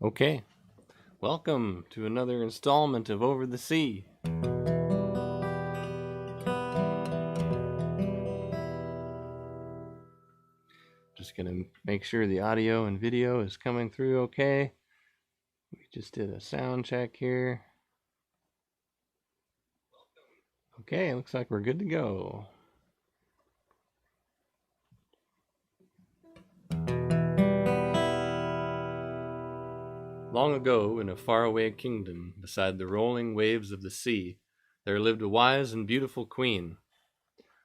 Okay, welcome to another installment of Over the Sea. Just gonna make sure the audio and video is coming through okay. We just did a sound check here. Okay, looks like we're good to go. Long ago, in a faraway kingdom beside the rolling waves of the sea, there lived a wise and beautiful queen.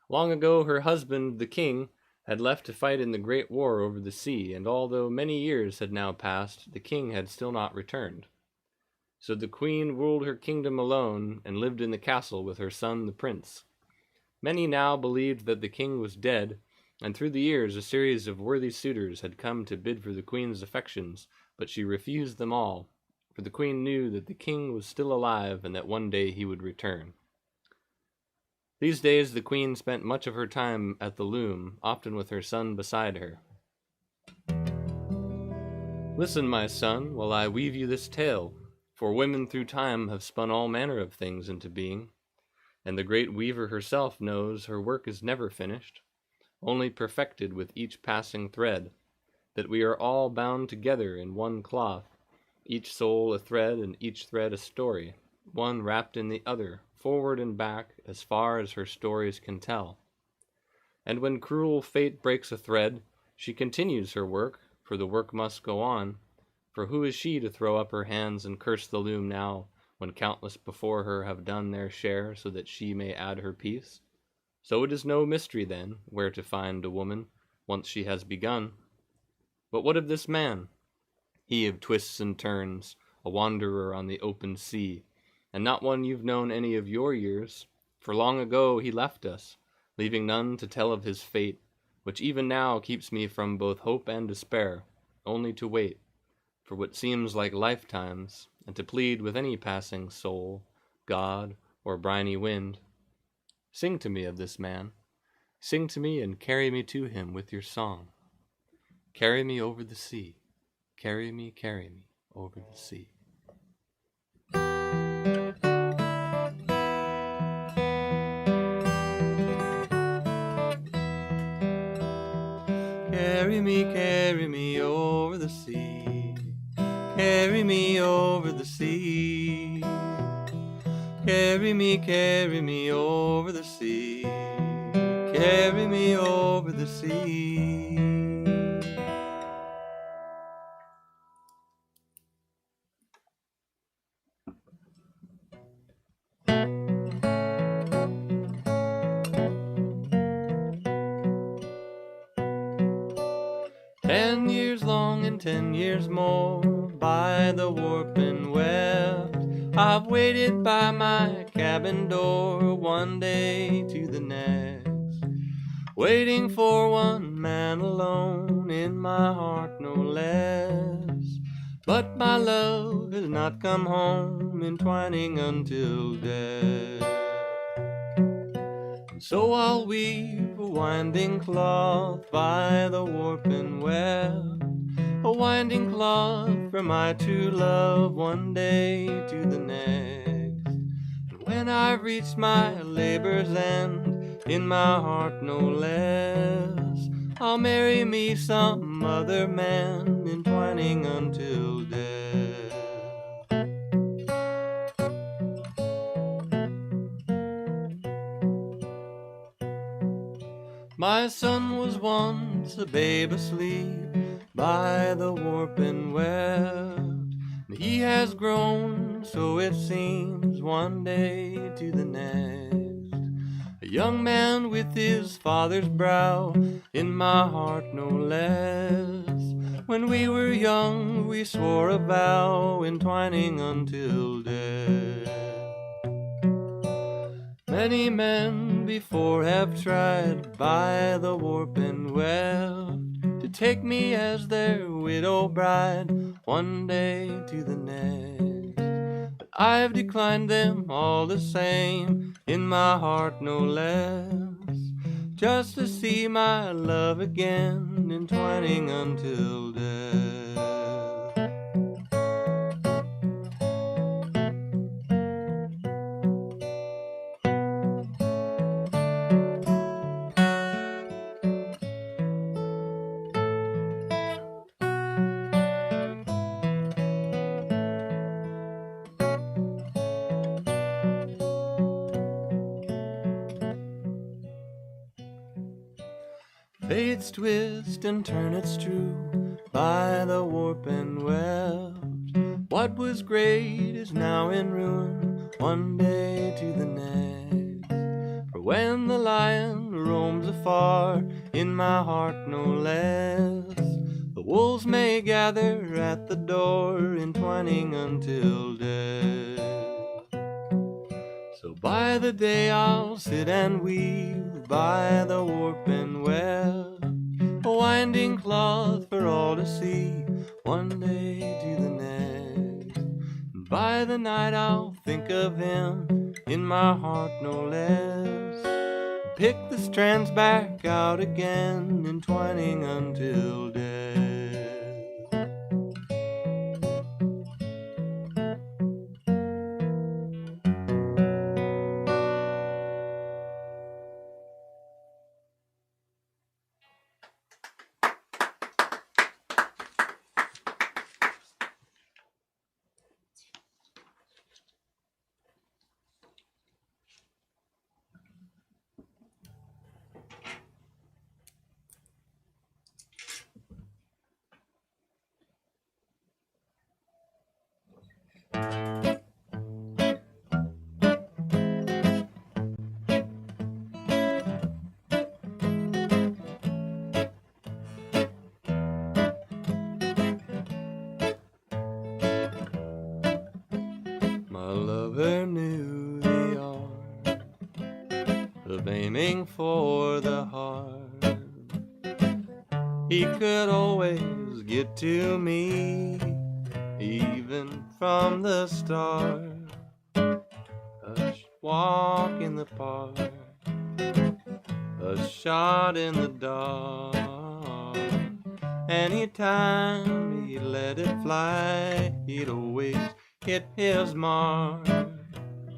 Long ago, her husband, the king, had left to fight in the great war over the sea, and although many years had now passed, the king had still not returned. So the queen ruled her kingdom alone and lived in the castle with her son, the prince. Many now believed that the king was dead, and through the years a series of worthy suitors had come to bid for the queen's affections, but she refused them all, for the queen knew that the king was still alive and that one day he would return. These days the queen spent much of her time at the loom, often with her son beside her. Listen, my son, while I weave you this tale, for women through time have spun all manner of things into being, and the great weaver herself knows her work is never finished, only perfected with each passing thread, that we are all bound together in one cloth, each soul a thread and each thread a story, one wrapped in the other, forward and back, as far as her stories can tell. And when cruel fate breaks a thread, she continues her work, for the work must go on, for who is she to throw up her hands and curse the loom now, when countless before her have done their share so that she may add her piece? So it is no mystery, then, where to find a woman, once she has begun. But what of this man? He of twists and turns, a wanderer on the open sea, and not one you've known any of your years, for long ago he left us, leaving none to tell of his fate, which even now keeps me from both hope and despair, only to wait, for what seems like lifetimes, and to plead with any passing soul, god, or briny wind. Sing to me of this man. Sing to me and carry me to him with your song. Carry me over the sea. Carry me over the sea. Carry me over the sea. Carry me over the sea. Carry me over the sea. Carry me over the sea. 10 years long and 10 years more by the warp and weft, I've waited by my cabin door one day to the next, waiting for one man alone in my heart no less. But my love has not come home, entwining until death. So I'll weave a winding cloth by the warp and weft, a winding cloth for my true love one day to the next. And when I reach my labor's end, in my heart no less, I'll marry me some other man, entwining until death. My son was once a babe asleep by the warp and weft. He has grown, so it seems, one day to the next. A young man with his father's brow, in my heart no less. When we were young, we swore a vow, entwining until death. Many men before have tried by the warp and weft to take me as their widow bride one day to the next. But I've declined them all the same, in my heart no less, just to see my love again, entwining until death. Fate's twist and turn, it's true, by the warp and weft. What was great is now in ruin, one day to the next. For when the lion roams afar, in my heart no less, the wolves may gather at the door, entwining until death. So by the day I'll sit and weave, by the warp and weft, a winding cloth for all to see, one day to the next. And by the night I'll think of him, in my heart no less, pick the strands back out again, entwining until death. My lover knew the art of aiming for the heart. He could always get to me, even from the start. A walk in the park, a shot in the dark. Anytime he let it fly, he'd always hit his mark.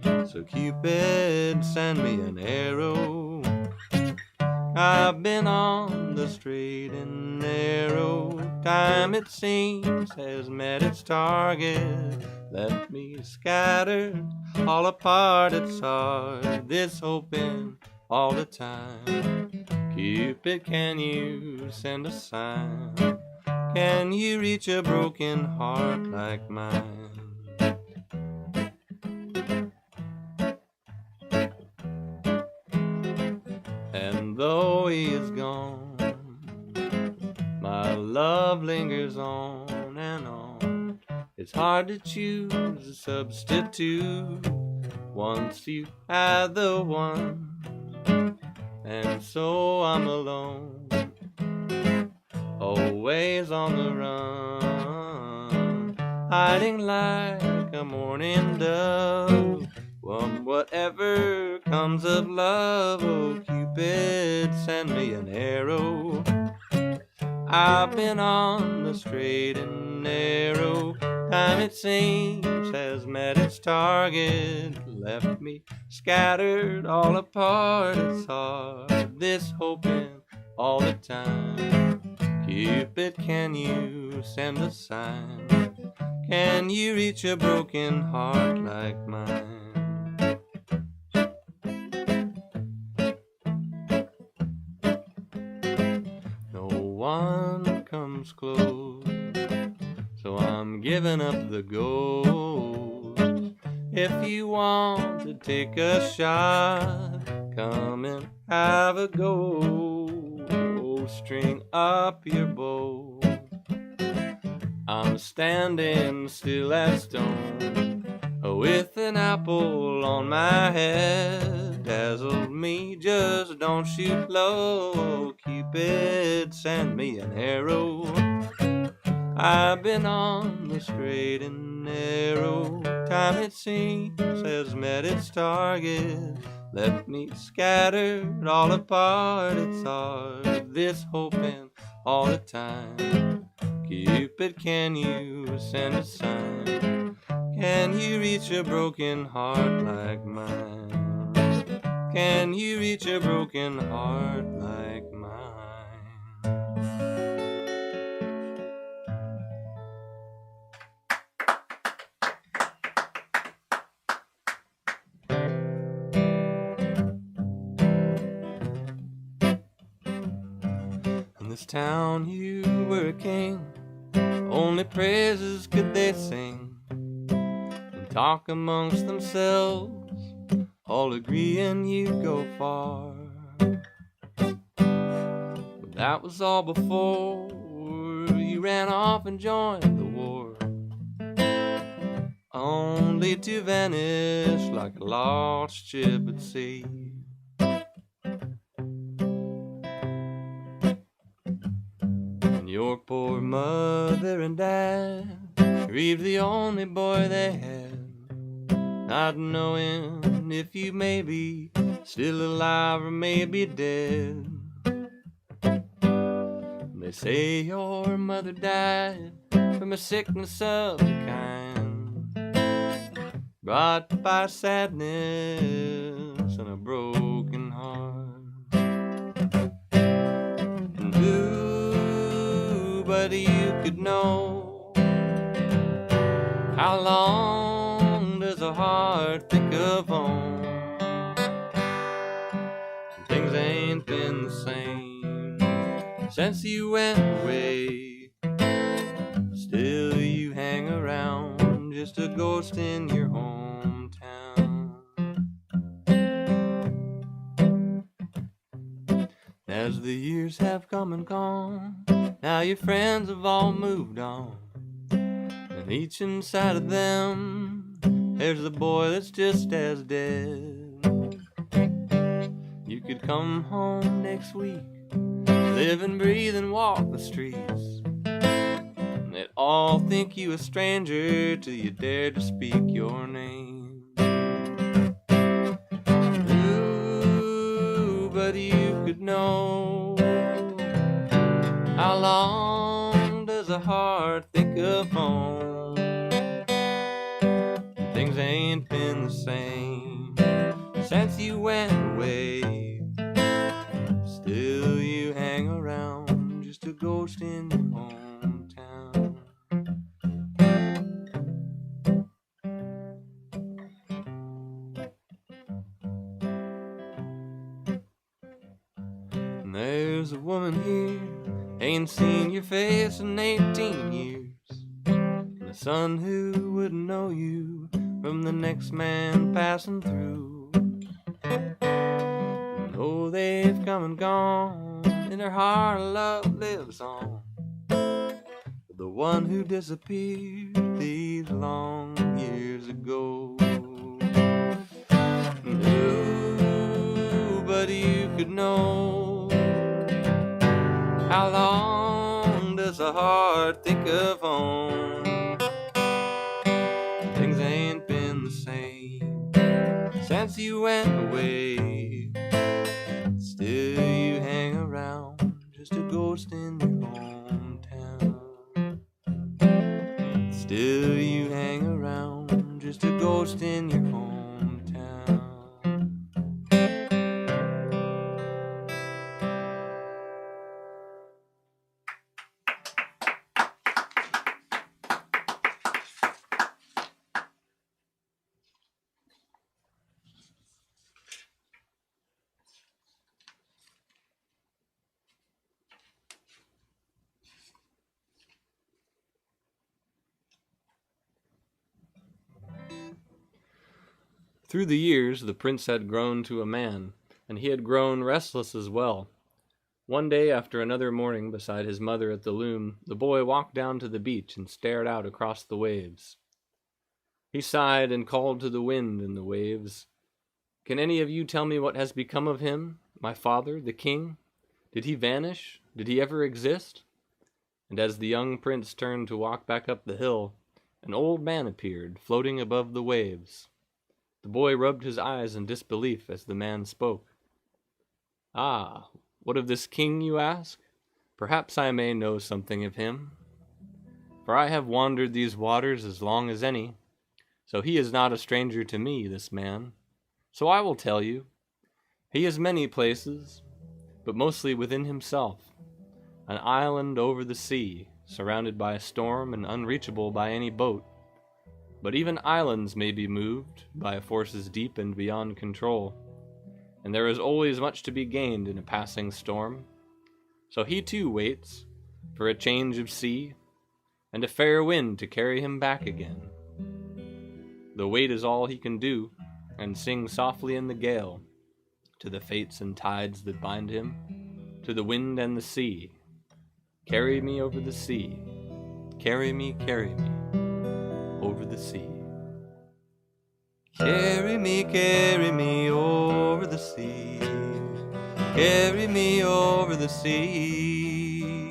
So Cupid, send me an arrow. I've been on the straight and narrow. Time, it seems, has met its target. Left me scattered, all apart. It's hard, this hoping all the time. Cupid, can you send a sign? Can you reach a broken heart like mine? And though he is gone, my love lingers on and on. It's hard to choose a substitute once you had the one. And so I'm alone, always on the run, hiding like a mourning dove from whatever comes of love. Oh, Cupid, send me an arrow. I've been on the straight and narrow. Time, it seems, has met its target. Left me scattered, all apart. It's hard, this hoping all the time. Cupid, can you send a sign? Can you reach a broken heart like mine? No one comes close, so I'm giving up the ghost. If you want to take a shot, come and have a go. String up your bow. I'm standing still as stone, with an apple on my head. Dazzle me, just don't shoot low. Cupid, send me an arrow. I've been on the straight and narrow. Time, it seems, has met its target. Left me scattered, all apart. It's hard, this hoping all the time. Cupid, can you send a sign? Can you reach a broken heart like mine? Can you reach a broken heart like mine? this town you were a king, only praises could they sing, and talk amongst themselves, all agreeing you'd go far. But that was all before you ran off and joined the war, only to vanish like a lost ship at sea. And your poor mother and dad grieved the only boy they had, not knowing if you may be still alive or maybe dead. They say your mother died from a sickness of the kind, brought by sadness and a broken heart. And who but you could know how long does a heart think of home? Things ain't been the same since you went away. Still you hang around, just a ghost in your hometown. As the years have come and gone, now your friends have all moved on, and each inside of them there's the boy that's just as dead. You could come home next week, live and breathe and walk the streets, and they'd all think you a stranger till you dare to speak your name. Ooh, but you could know how long does a heart think of home? Things ain't been the same since you went away. Still you hang around, just a ghost in your hometown. And there's a woman here, ain't seen your face in 18 years, and a son who wouldn't know you from the next man passing through. Oh, they've come and gone, in her heart love lives on, the one who disappeared these long years ago. Ooh, but you could know how long does a heart think of home? Things ain't been the same since you went away. Still you hang around, just a ghost in your hometown. Still you hang around, just a ghost in your hometown. Through the years, the prince had grown to a man, and he had grown restless as well. One day, after another morning beside his mother at the loom, the boy walked down to the beach and stared out across the waves. He sighed and called to the wind and the waves, "Can any of you tell me what has become of him, my father, the king? Did he vanish? Did he ever exist?" And as the young prince turned to walk back up the hill, an old man appeared, floating above the waves. The boy rubbed his eyes in disbelief as the man spoke. "Ah, what of this king, you ask? Perhaps I may know something of him. For I have wandered these waters as long as any, so he is not a stranger to me, this man. So I will tell you. He is many places, but mostly within himself, an island over the sea, surrounded by a storm and unreachable by any boat. But even islands may be moved by forces deep and beyond control, and there is always much to be gained in a passing storm. So he too waits for a change of sea and a fair wind to carry him back again. The wait is all he can do, and sing softly in the gale to the fates and tides that bind him, to the wind and the sea. Carry me over the sea, carry me over the sea. Carry me over the sea. Carry me over the sea.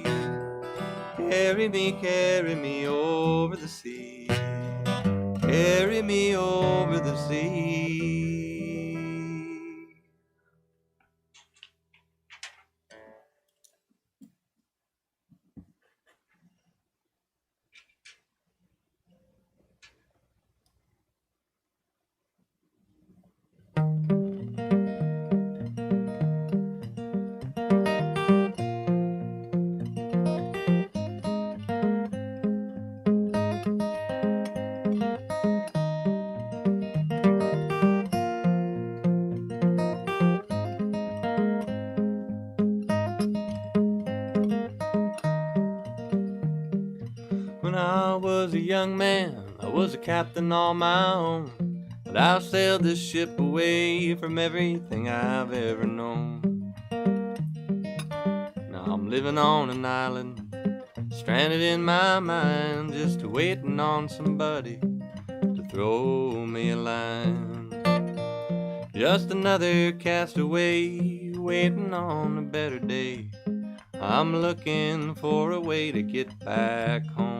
Carry me over the sea. Carry me over the sea. When I was a young man, I was a captain on my own, but I've sailed this ship away from everything I've ever known. Now I'm living on an island, stranded in my mind, just waiting on somebody to throw me a line. Just another castaway, waiting on a better day. I'm looking for a way to get back home.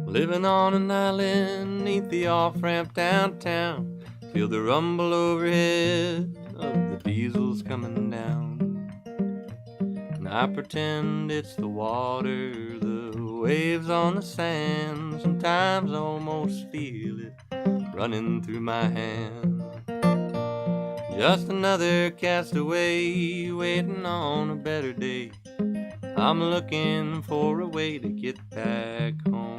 Living on an island neath the off-ramp downtown, feel the rumble overhead of the diesels coming down. And I pretend it's the water, the waves on the sand. Sometimes I almost feel it running through my hand. Just another castaway, waiting on a better day. I'm looking for a way to get back home.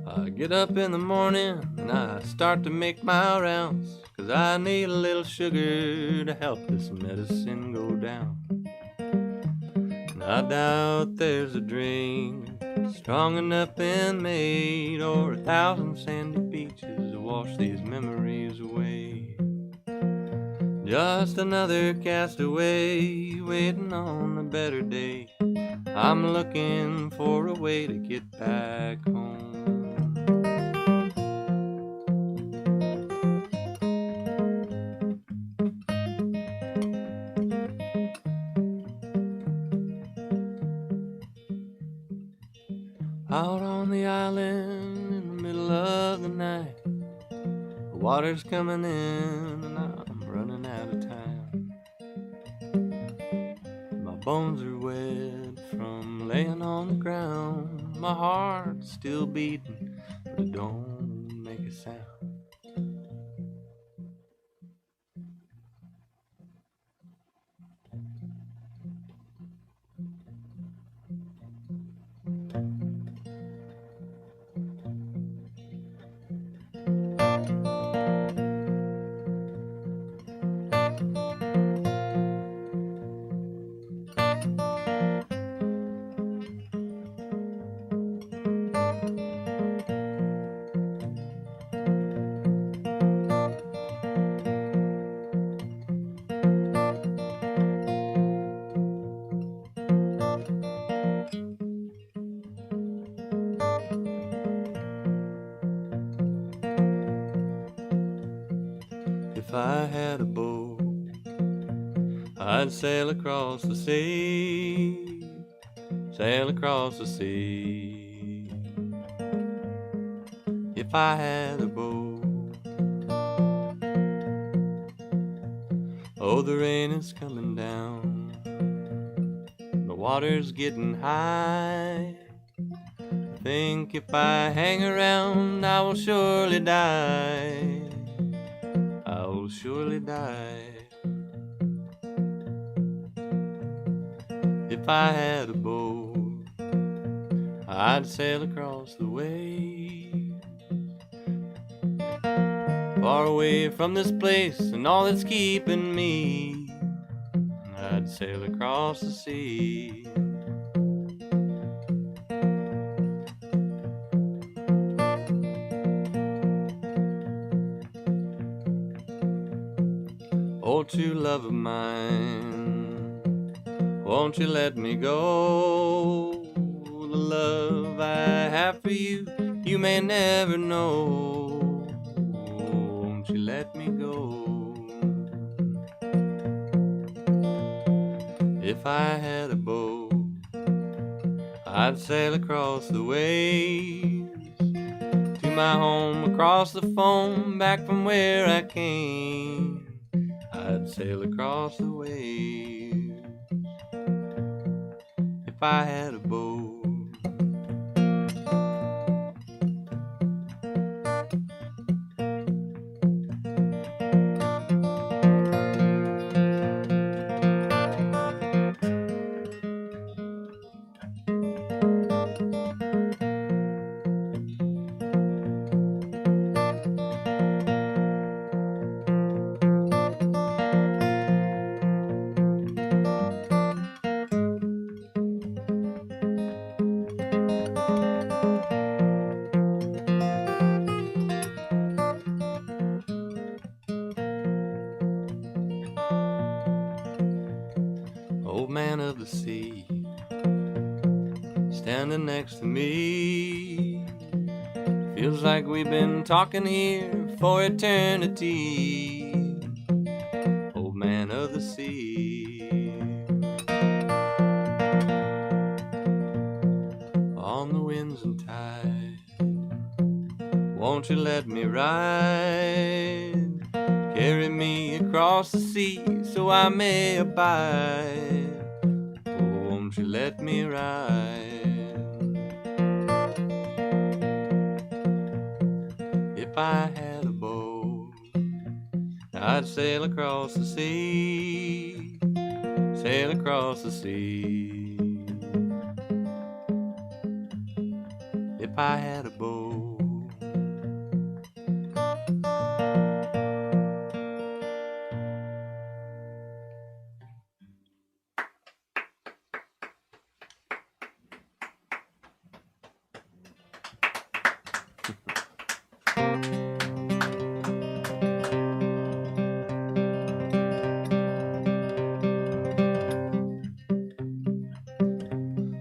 I get up in the morning and I start to make my rounds, 'cause I need a little sugar to help this medicine go down. And I doubt there's a drink strong enough been made, or 1,000 sandy beaches to wash these memories away. Just another castaway, waiting on a better day. I'm looking for a way to get back home. Out on the island in the middle of the night, the water's coming in and I'm running out of time. My bones are wet from laying on the ground. My heart's still beating, but it don't make a sound. If I had a boat, I'd sail across the sea, sail across the sea. If I had a boat. Oh, the rain is coming down, the water's getting high, think if I hang around, I will surely die. I will surely die. If I had a boat, I'd sail across the waves, far away from this place and all that's keeping me. I'd sail across the sea. Oh, true love of mine, won't you let me go? The love I have for you, you may never know. Won't you let me go? If I had a boat, I'd sail across the waves to my home across the foam, back from where I came. I'd sail across the waves if I had a boat. Old man of the sea, standing next to me, feels like we've been talking here for eternity. Old man of the sea, on the winds and tides, won't you let me ride? Carry me across the sea so I may abide. Oh, won't you let me ride? If I had a boat, I'd sail across the sea, sail across the sea. If I had a boat.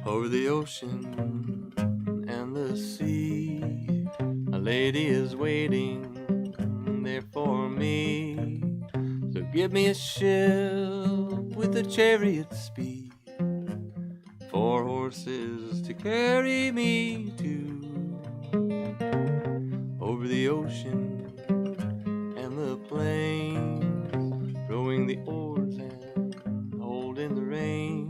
Over the ocean and the sea, a lady is waiting there for me. So give me a ship with a chariot speed, 4 horses to carry me to. Over the ocean and the plains, rowing the oars and holding the reins.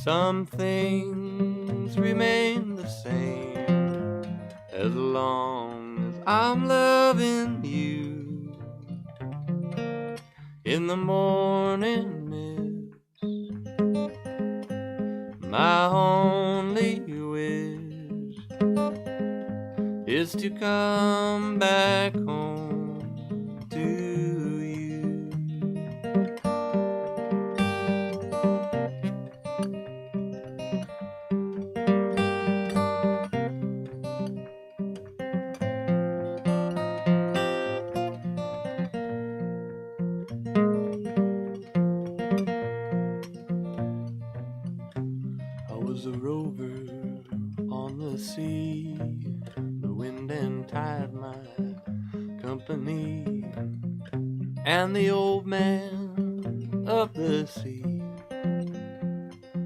Some things remain the same as long as I'm loving you. In the morning mist, my only wish is to come back home to you. I was a rover on the sea, the wind and tide my company, and the old man of the sea,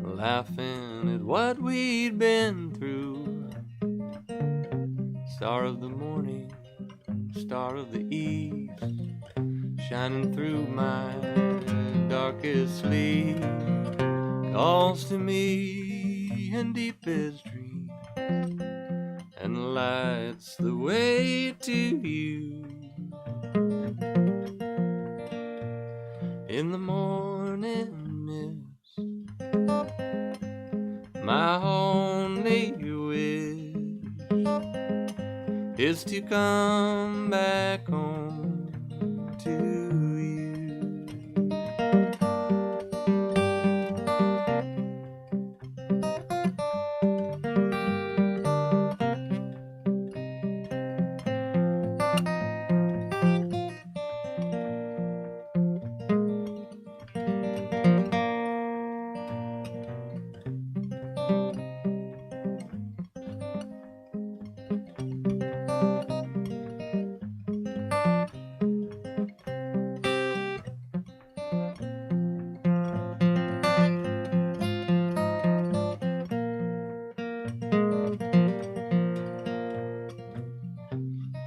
laughing at what we'd been through. Star of the morning, star of the east, shining through my darkest sleep, calls to me in deepest dreams lights the way to you. In the morning mist, my only wish is to come back home to you.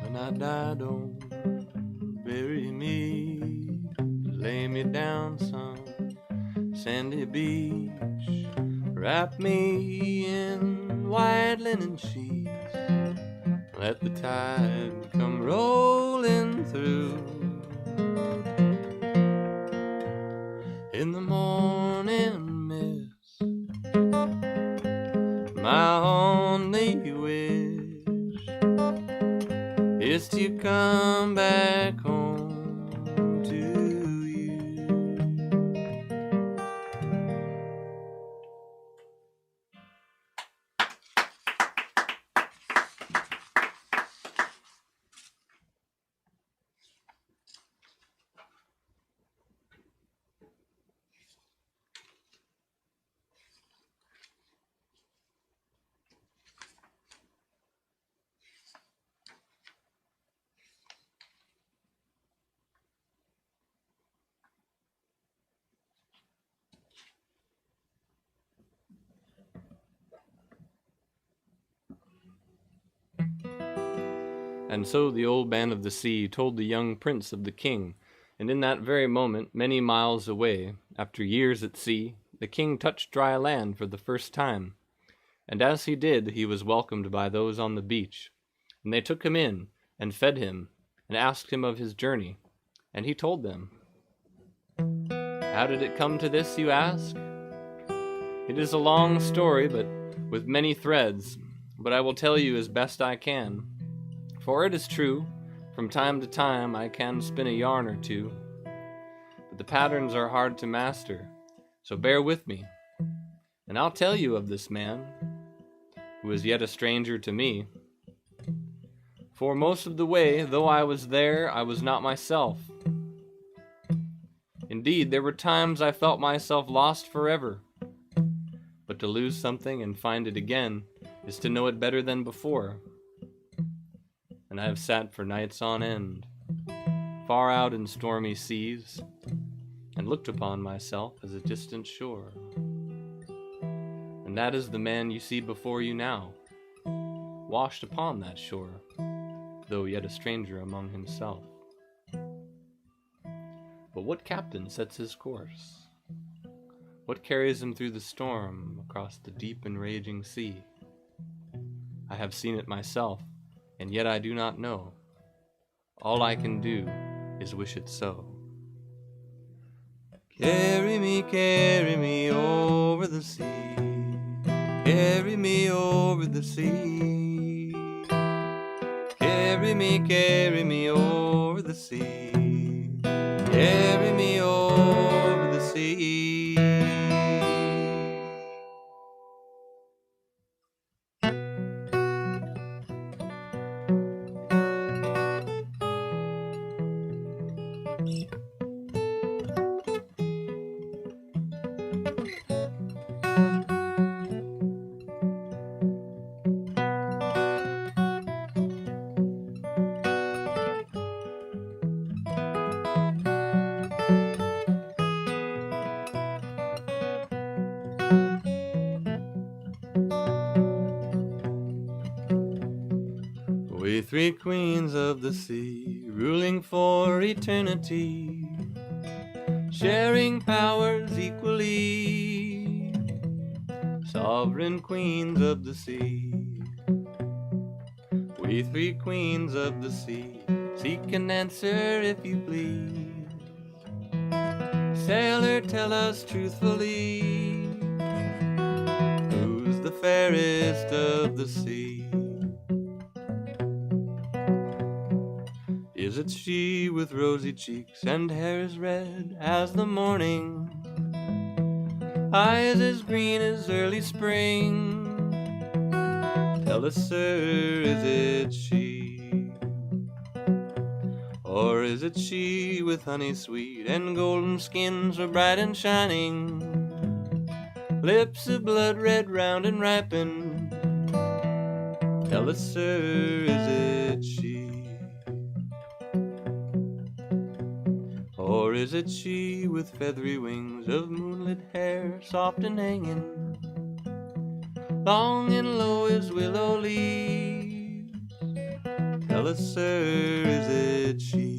When I die, don't bury me. Lay me down some sandy beach. Wrap me in white linen sheets. Let the tide come rolling through. In the morning mist, my only wish is to come back home to you. And so the old man of the sea told the young prince of the king, and in that very moment, many miles away, after years at sea, the king touched dry land for the first time. And as he did, he was welcomed by those on the beach, and they took him in, and fed him, and asked him of his journey, and he told them. How did it come to this, you ask? It is a long story, but with many threads, but I will tell you as best I can. For it is true, from time to time I can spin a yarn or two, but the patterns are hard to master, so bear with me, and I'll tell you of this man, who is yet a stranger to me. For most of the way, though I was there, I was not myself. Indeed, there were times I felt myself lost forever, but to lose something and find it again is to know it better than before. And I have sat for nights on end, far out in stormy seas, and looked upon myself as a distant shore. And that is the man you see before you now, washed upon that shore, though yet a stranger among himself. But what captain sets his course? What carries him through the storm across the deep and raging sea? I have seen it myself, and yet I do not know. All I can do is wish it so. Carry me over the sea. Carry me over the sea. Carry me over the sea. Carry me over the sea. We three queens of the sea, ruling for eternity, sharing powers equally, sovereign queens of the sea. We three queens of the sea, seek an answer if you please. Sailor, tell us truthfully, who's the fairest of the sea? Is it she with rosy cheeks and hair as red as the morning, eyes as green as early spring? Tell us, sir, is it she? Or is it she with honey sweet and golden skin so bright and shining, lips of blood red, round and ripened? Tell us, sir, is it she? Or is it she with feathery wings of moonlit hair, soft and hanging, long and low as willow leaves? Tell us, sir, is it she?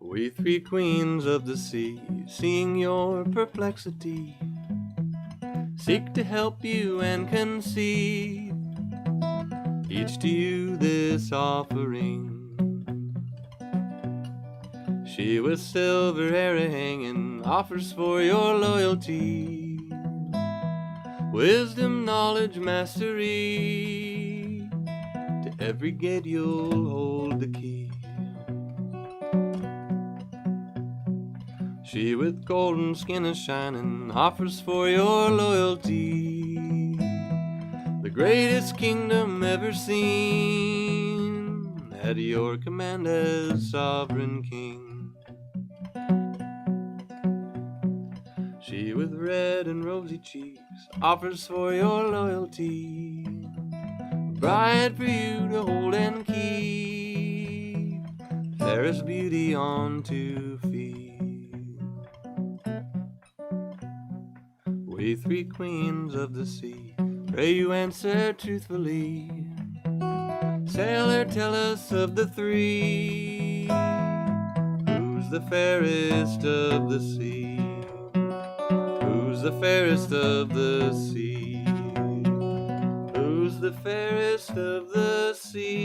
We three queens of the sea, seeing your perplexity, seek to help you and concede each to you this offering. She with silver hair hanging offers for your loyalty, wisdom, knowledge, mastery. To every gate you'll hold the key. She with golden skin is shining offers for your loyalty, the greatest kingdom ever seen, at your command as sovereign king. She with red and rosy cheeks offers for your loyalty, a bride for you to hold and keep, fairest beauty on 2 feet. We three queens of the sea, pray you answer truthfully. Sailor, tell us of the three, who's the fairest of the sea? Who's the fairest of the sea? Who's the fairest of the sea?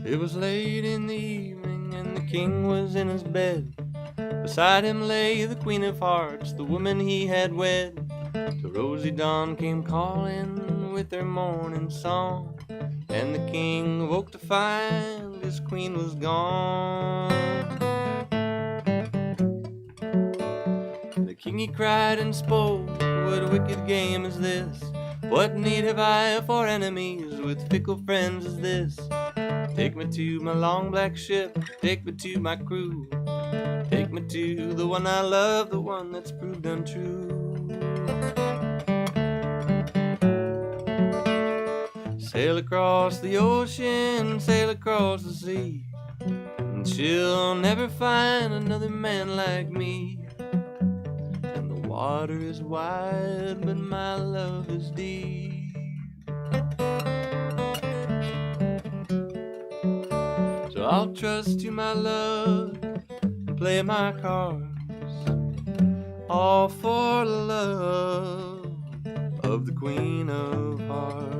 It was late in the evening and the king was in his bed. Beside him lay the Queen of Hearts, the woman he had wed. Till rosy dawn came calling with her morning song, and the king awoke to find his queen was gone. The king he cried and spoke, what a wicked game is this? What need have I for enemies with fickle friends as this? Take me to my long black ship, take me to my crew, take me to the one I love, the one that's proved untrue. Sail across the ocean, sail across the sea, and she'll never find another man like me. And the water is wide, but my love is deep. So I'll trust to my love and play my cards, all for the love of the Queen of Hearts.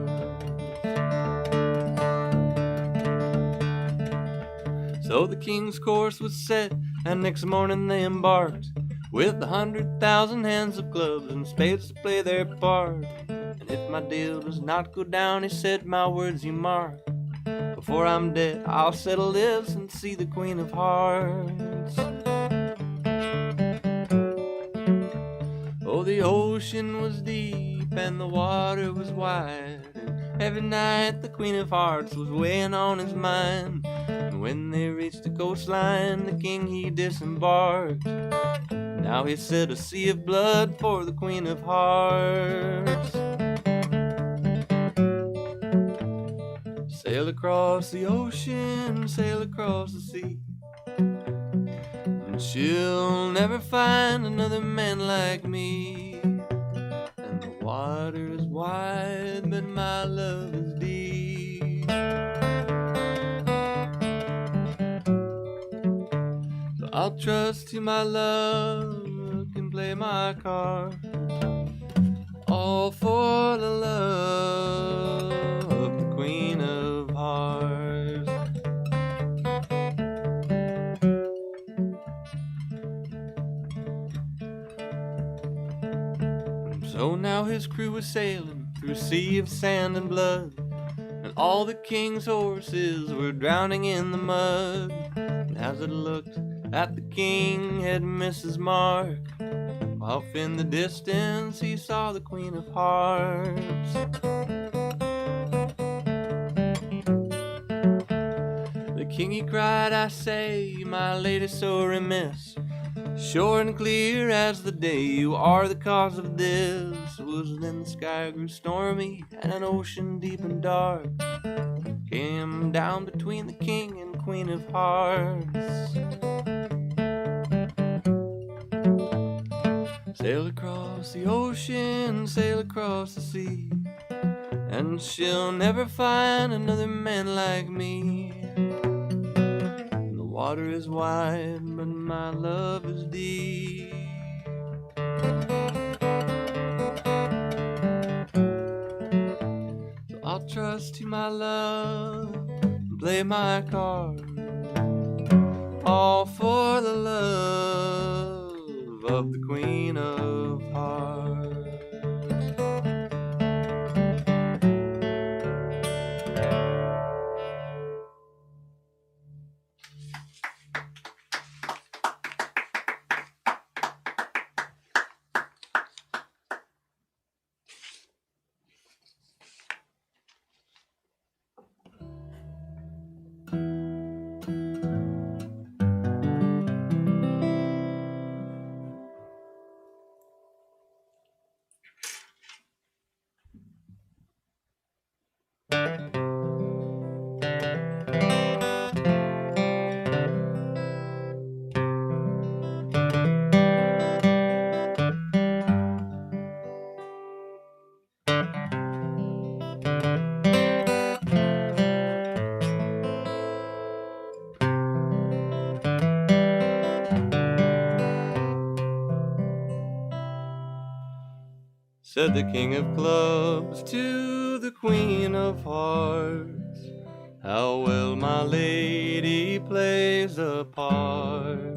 So the king's course was set, and next morning they embarked, with 100,000 hands of clubs and spades to play their part. And And if my deal does not go down, he said, my words you mark, before I'm dead, I'll settle this and see the Queen of Hearts. Oh, the ocean was deep and the water was wide, and every night the Queen of Hearts was weighing on his mind. And when they reached the coastline, the king he disembarked. Now he set a sea of blood for the Queen of Hearts. Sail across the ocean, sail across the sea, and she'll never find another man like me. And the water is wide, but my love is deep. So I'll trust to my love, can play my card, all for the love of the Queen of Hearts. So now his crew was sailing through a sea of sand and blood, and all the king's horses were drowning in the mud. And as it looked at the king, had Mrs. Mark, off in the distance he saw the Queen of Hearts. The king he cried, I say, my lady so remiss, sure and clear as the day you are the cause of this. Was then the sky grew stormy and an ocean deep and dark came down between the king and Queen of Hearts. Sail across the ocean, sail across the sea, and she'll never find another man like me. The water is wide, but my love is deep. So I'll trust to my love and play my card, all for the love of the Queen of Hearts. Said the King of Clubs to the Queen of Hearts, how well my lady plays a part.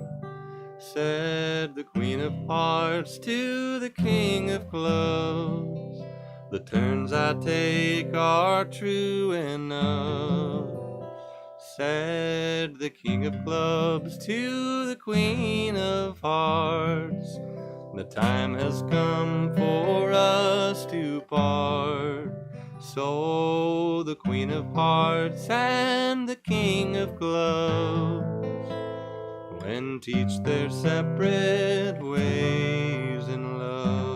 Said the Queen of Hearts to the King of Clubs, the turns I take are true enough. Said the King of Clubs to the Queen of Hearts, the time has come for us to part. So the Queen of Hearts and the King of Clubs went each their separate ways in love.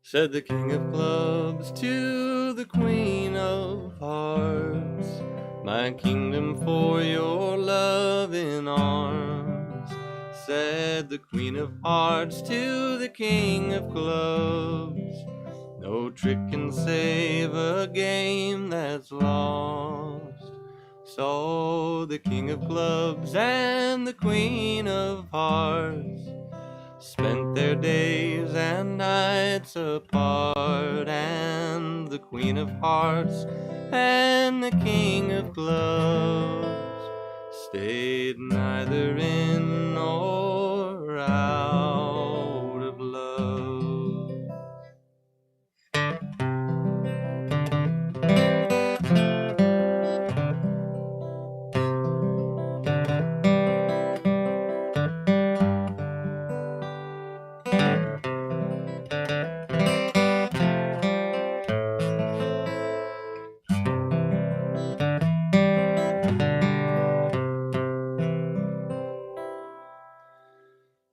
Said the King of Clubs to the Queen of Hearts, my kingdom for your love in arms. Said the Queen of Hearts to the King of Clubs, No trick can save a game that's lost. So the King of Clubs and the Queen of Hearts spent their days and nights apart, and the Queen of Hearts and the King of Clubs stayed neither in nor out of love.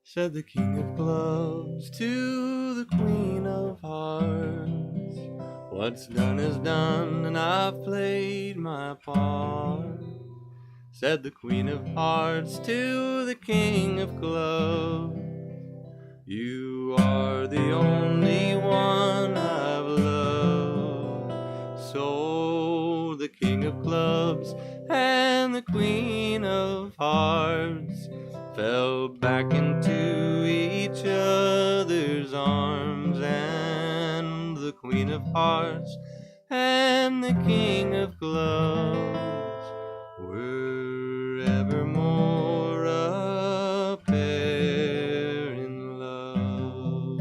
Said the King of Clubs to the Queen of Hearts, what's done is done, and I've played my part. Said the Queen of Hearts to the King of Clubs, you are the only one I've loved. So the King of Clubs and the Queen of Hearts fell back into each other's arms, and the Queen of Hearts and the King of Clubs were evermore a pair in love.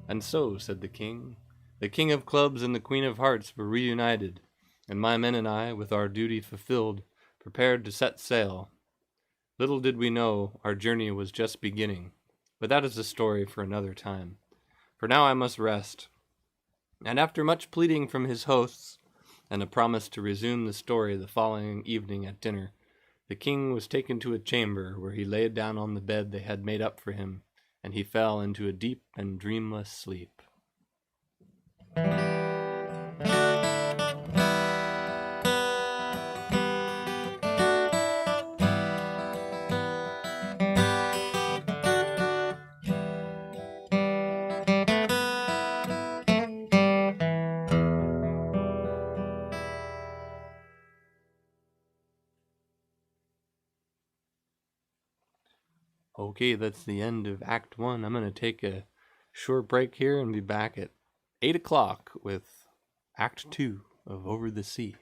And so, said the King of Clubs and the Queen of Hearts were reunited, and my men and I, with our duty fulfilled, prepared to set sail. Little did we know our journey was just beginning, but that is a story for another time. For now I must rest. And after much pleading from his hosts, and a promise to resume the story the following evening at dinner, the king was taken to a chamber where he lay down on the bed they had made up for him, and he fell into a deep and dreamless sleep. Okay, that's the end of Act 1. I'm going to take a short break here and be back at 8 o'clock with Act 2 of Over the Sea.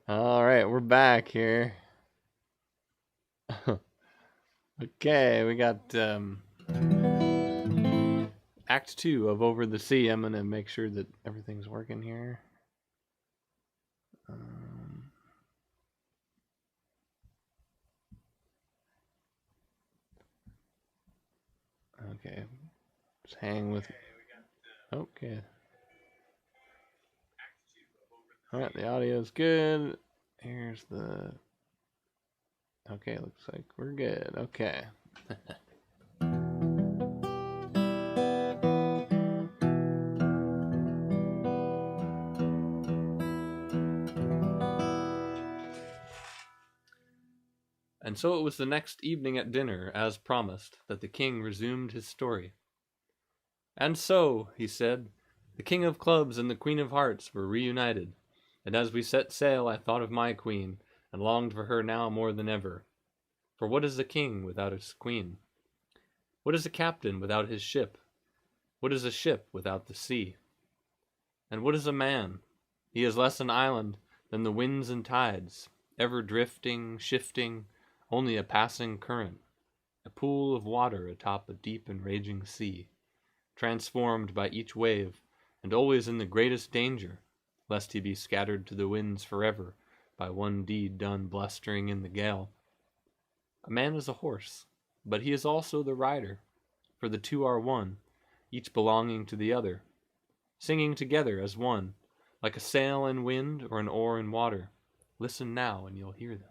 All right, we're back here. Okay, we got Act 2 of Over the Sea. I'm going to make sure that everything's working here. Okay, just hang with me. Okay. All right, the audio is good. Here's the... Okay, looks like we're good. Okay. And so it was the next evening at dinner, as promised, that the king resumed his story. And so, he said, the king of clubs and the queen of hearts were reunited, and as we set sail I thought of my queen, and longed for her now more than ever. For what is a king without his queen? What is a captain without his ship? What is a ship without the sea? And what is a man? He is less an island than the winds and tides, ever drifting, shifting, only a passing current, a pool of water atop a deep and raging sea, transformed by each wave, and always in the greatest danger, lest he be scattered to the winds forever by one deed done blustering in the gale. A man is a horse, but he is also the rider, for the two are one, each belonging to the other, singing together as one, like a sail in wind or an oar in water. Listen now and you'll hear them.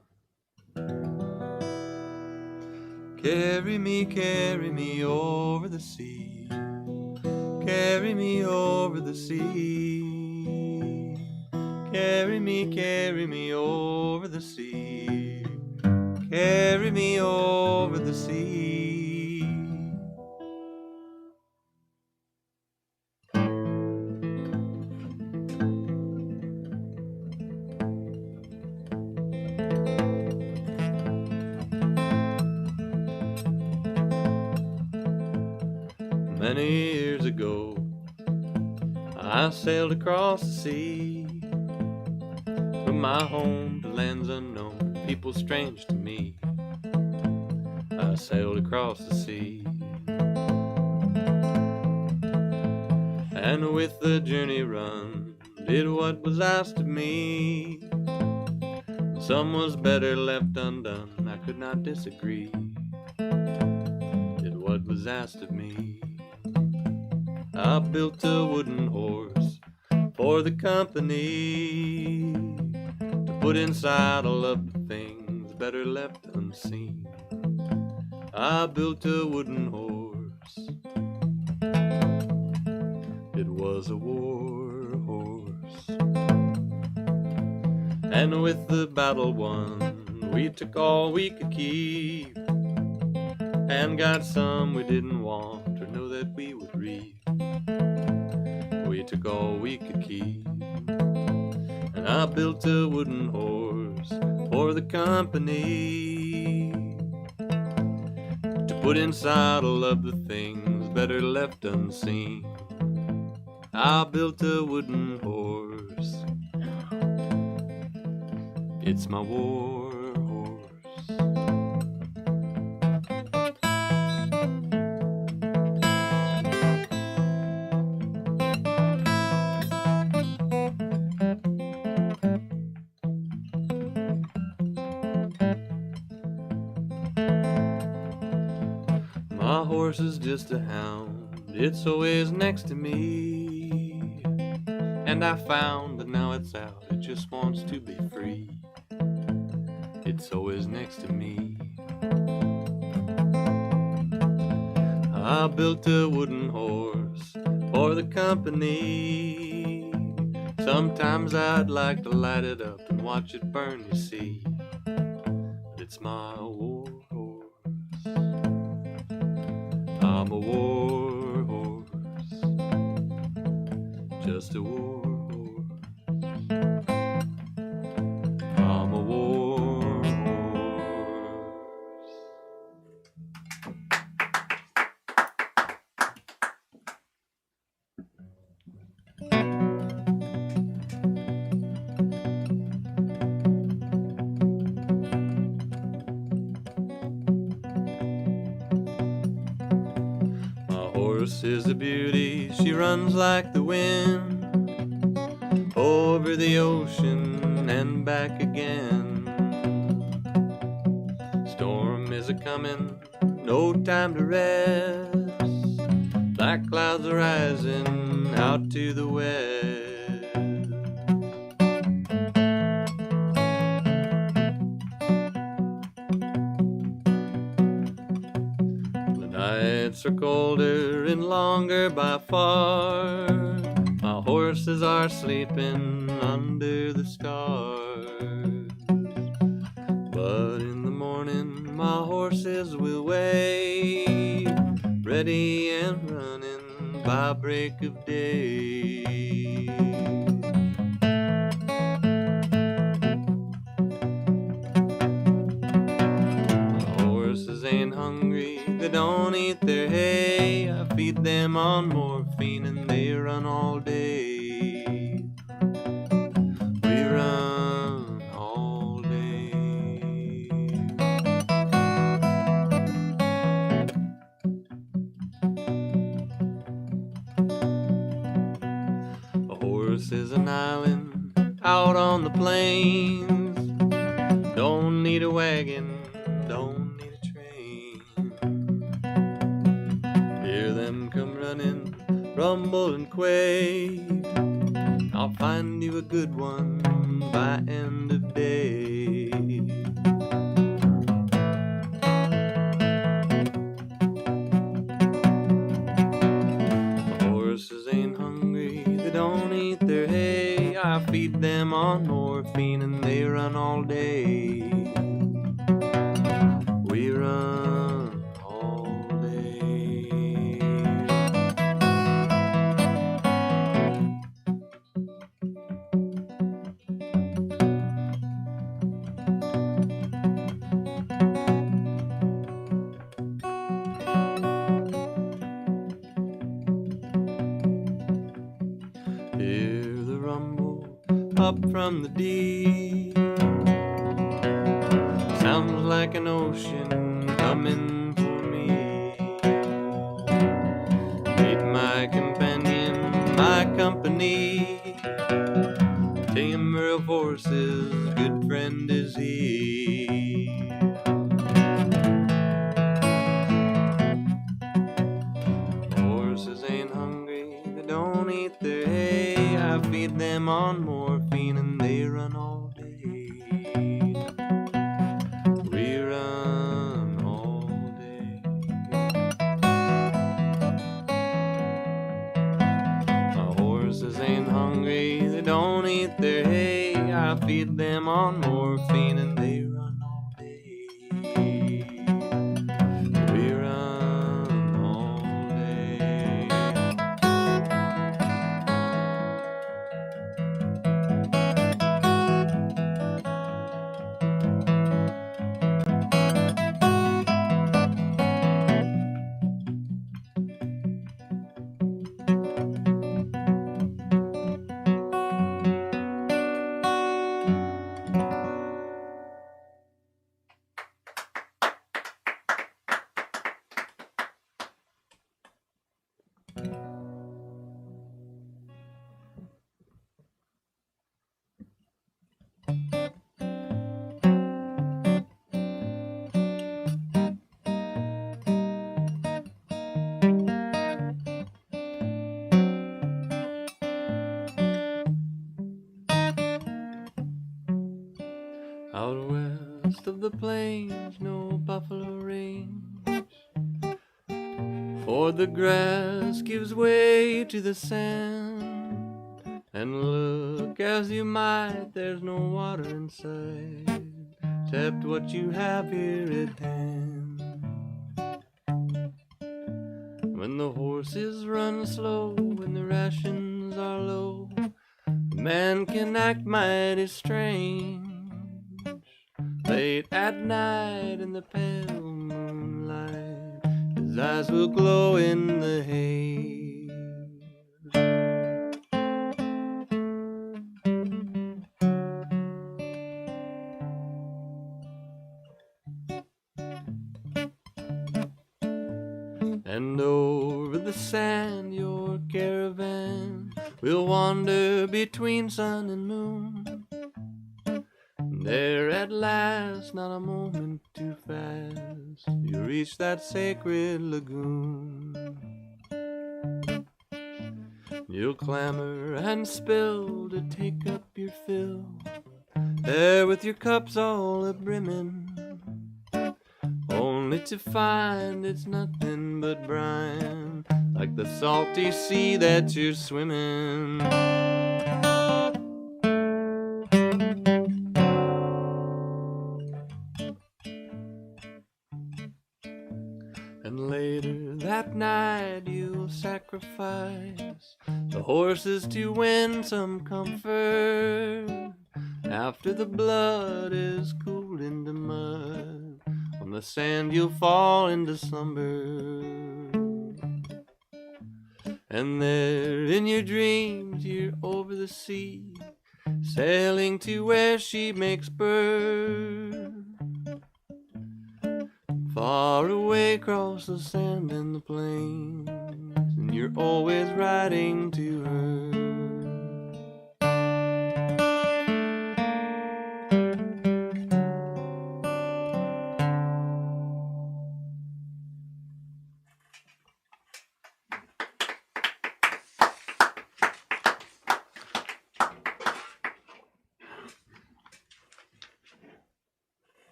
Carry me over the sea. Carry me over the sea. Carry me over the sea. Carry me over the sea. Many years ago, I sailed across the sea, from my home to lands unknown, people strange to me. I sailed across the sea, and with the journey run, did what was asked of me. Some was better left undone, I could not disagree. Did what was asked of me. I built a wooden horse for the company, to put inside all of the things better left unseen. I built a wooden horse. It was a war horse. And with the battle won, we took all we could keep, and got some we didn't want or know that we would reap. We took all we could keep, and I built a wooden horse for the company, to put inside all of the things better left unseen. I built a wooden horse. It's my war horse. My horse is just a hound, it's always next to me, and I found that now it's out, it just wants to be free. It's always next to me. I built a wooden horse for the company. Sometimes I'd like to light it up and watch it burn, you see. But it's my war horse. I'm a war horse, just a war horse. I'm a war horse. horse is a beauty, she runs like the wind, over the ocean and back again. Storm is a-comin', no time to rest, black clouds are rising out to the west. The nights are colder and longer by far, my horses are sleeping under the stars. But in the morning my horses will wake, ready and running by break of day. My horses ain't hungry, they don't eat their hay, I feed them on morphine and they run all day. We run all day. A horse is an island out on the plains, don't need a wagon, don't need a train. Hear them come running, rumble and quake, I'll find you a good one by end of day. The horses ain't hungry, they don't eat their hay, I feed them on morphine and they run all day. We run all day. Hear the rumble up from the deep, sounds like an ocean coming for me. Meet my companion, my company, tamer of horses, good friend is he. Horses ain't hungry, they don't eat their hay, I feed them on morphine and they run all day. We run all day. My horses ain't hungry, they don't eat their hay, I feed them on morphine and they run all day. We run all day. Out west of the plains, no buffalo range, for the grass gives way to the sand, and look as you might, there's no water in sight, except what you have here at hand. When the horses run slow, when the rations are low, the man can act mighty strange. Late at night in the pale moonlight, his eyes will glow in the haze. And over the sand your caravan will wander between sun and moon. There at last, not a moment too fast, you reach that sacred lagoon. You'll clamor and spill to take up your fill, there with your cups all a-brimmin', only to find it's nothing but brine, like the salty sea that you're swimming. And later that night you'll sacrifice the horses to win some comfort, after the blood is cooled into mud, on the sand you'll fall into slumber. And there in your dreams you're over the sea, sailing to where she makes bird. Far away across the sand and the plains, and you're always riding to her.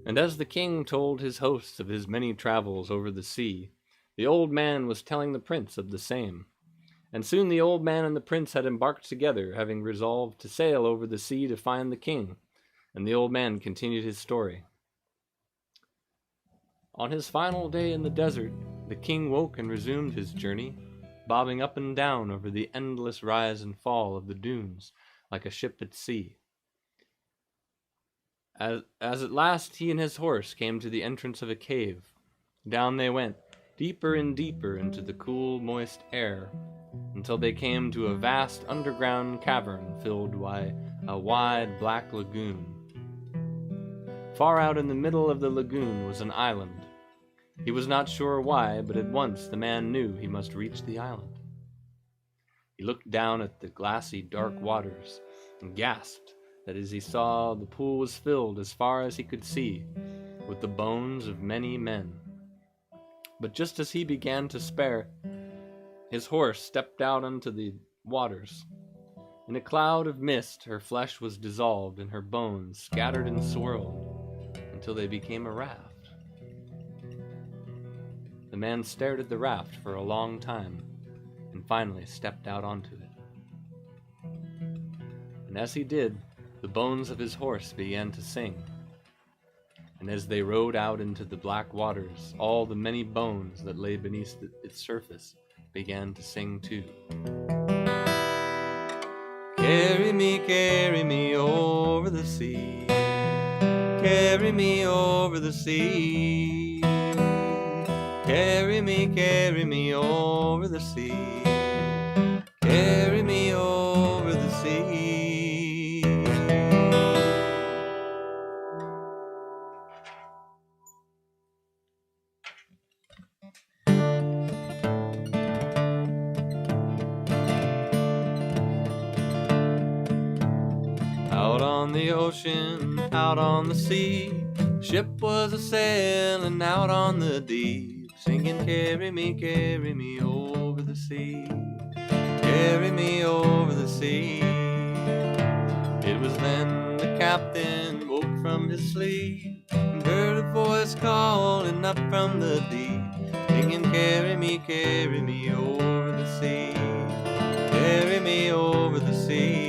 And as the king told his hosts of his many travels over the sea, the old man was telling the prince of the same. And soon the old man and the prince had embarked together, having resolved to sail over the sea to find the king. And the old man continued his story. On his final day in the desert, the king woke and resumed his journey, bobbing up and down over the endless rise and fall of the dunes like a ship at sea. As at last he and his horse came to the entrance of a cave, down they went, deeper and deeper into the cool, moist air, until they came to a vast underground cavern filled by a wide, black lagoon. Far out in the middle of the lagoon was an island. He was not sure why, but at once the man knew he must reach the island. He looked down at the glassy, dark waters and gasped that as he saw the pool was filled as far as he could see with the bones of many men. But just as he began to despair, his horse stepped out onto the waters. In a cloud of mist her flesh was dissolved and her bones scattered and swirled until they became a raft. The man stared at the raft for a long time and finally stepped out onto it. And as he did, the bones of his horse began to sing. And as they rode out into the black waters, all the many bones that lay beneath its surface began to sing too. Carry me over the sea. Carry me over the sea. Carry me over the sea. Carry me over the sea. Out on the ocean, out on the sea, ship was a-sailing out on the deep, singing, carry me over the sea. Carry me over the sea. It was then the captain woke from his sleep and heard a voice calling up from the deep, singing, carry me over the sea. Carry me over the sea.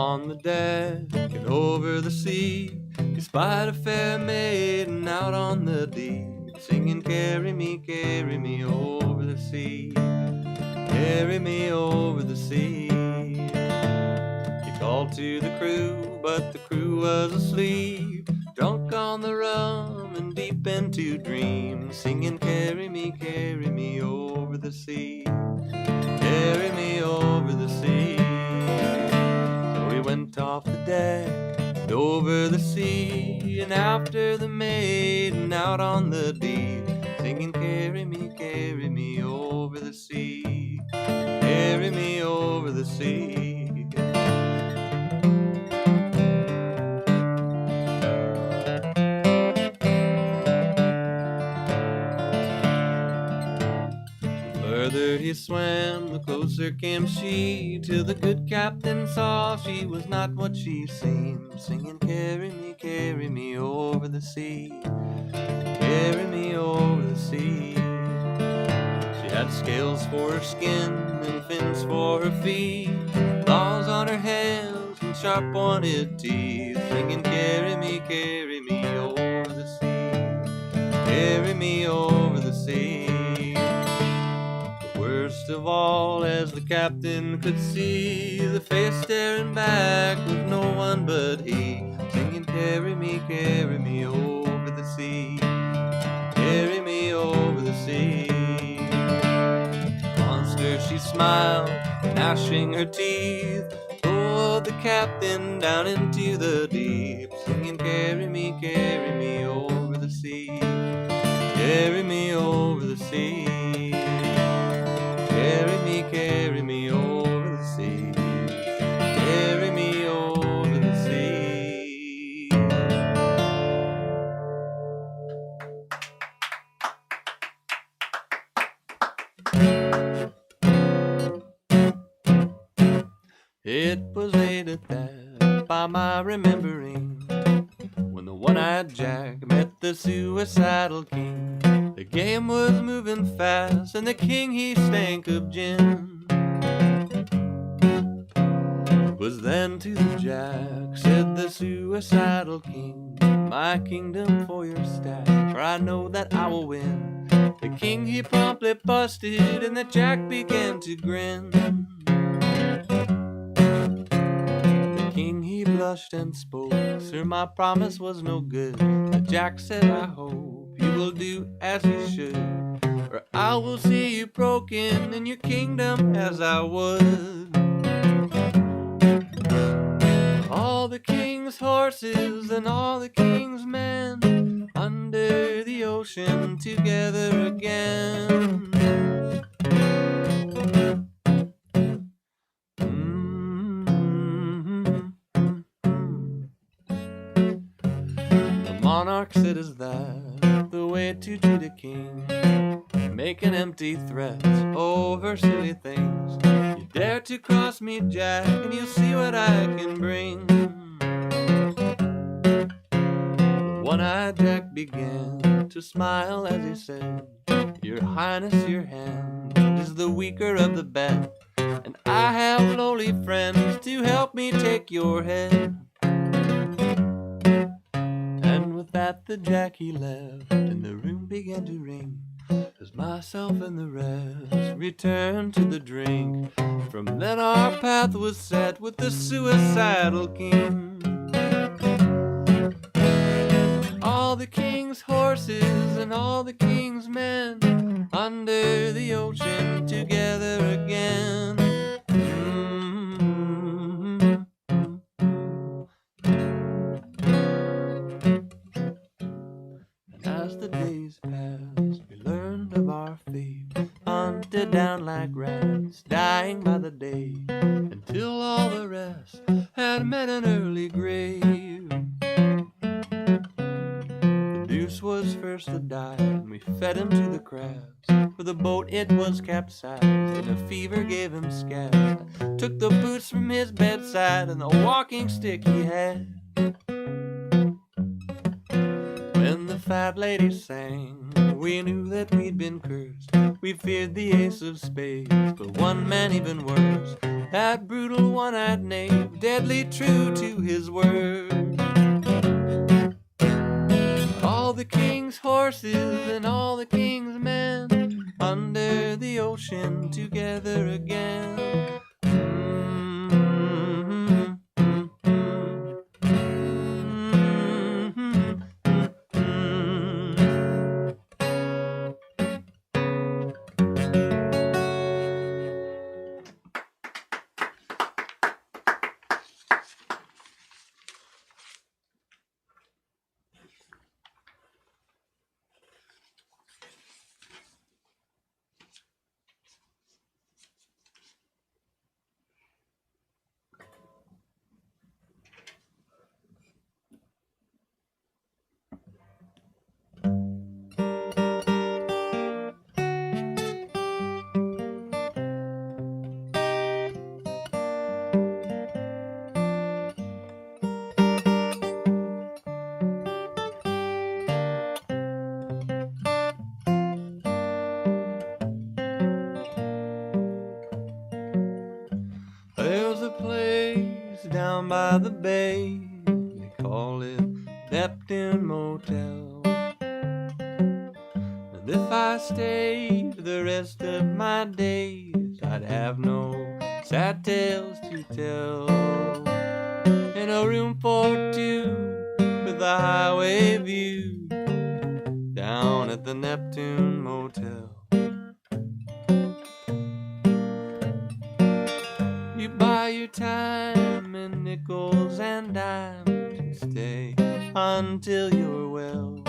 upon the deck and over the sea, he spied a fair maiden out on the deep, singing, carry me over the sea, carry me over the sea. He called to the crew, but the crew was asleep, drunk on the rum and deep into dreams, singing, carry me over the sea, carry me over the sea. So he went off the deck and over the sea, and after the maiden out on the deep, singing, carry me over the sea, carry me over the sea. The further he swam, the closer came she, till the good captain saw she was not what she seemed, singing, carry me over the sea, carry me over the sea. She had scales for her skin and fins for her feet, claws on her hands and sharp-pointed teeth, singing, carry me over the sea, carry me over the sea. Worst of all, as the captain could see, the face staring back was no one but he, singing, carry me over the sea, carry me over the sea. Monster, she smiled, gnashing her teeth, pulled the captain down into the deep, singing, carry me over the sea, carry me over the sea. Carry me over the sea, carry me over the sea. It was late at that, by my remembering, when the one-eyed Jack met the suicidal king. The game was moving fast, and the king, he stank of gin. It was then to the Jack, said the suicidal king, my kingdom for your stack, for I know that I will win. The king, he promptly busted, and the Jack began to grin. The king, he blushed and spoke, sir, my promise was no good. The Jack said, I hope you will do as you should, or I will see you broken in your kingdom as I would. All the king's horses and all the king's men under the ocean together again. The monarch said, is that the way to treat a king? Making empty threats over silly things. You dare to cross me, Jack, and you'll see what I can bring. The one-eyed Jack began to smile as he said, your highness, your hand is the weaker of the bet, and I have lowly friends to help me take your head. And with that the Jack he left, and the room began to ring, as myself and the rest returned to the drink. From then our path was set with the suicidal king. All the king's horses and all the king's men under the ocean together again. As the days passed, we learned of our fate, hunted down like rats, dying by the day, until all the rest had met an early grave. The Deuce was first to die, and we fed him to the crabs, for the boat it was capsized, and a fever gave him scabs. Took the boots from his bedside and the walking stick he had. When the fat lady sang, we knew that we'd been cursed. We feared the ace of spades, but one man even worse. that brutal one-eyed knave, deadly true to his word. All the king's horses and all the king's men under the ocean together again. There's a place down by the bay, they call it Neptune Motel. And if I stayed the rest of my days, I'd have no sad tales to tell. In a room for two with a highway view down at the Neptune Motel. You buy your time in nickels and dimes and stay until you're well.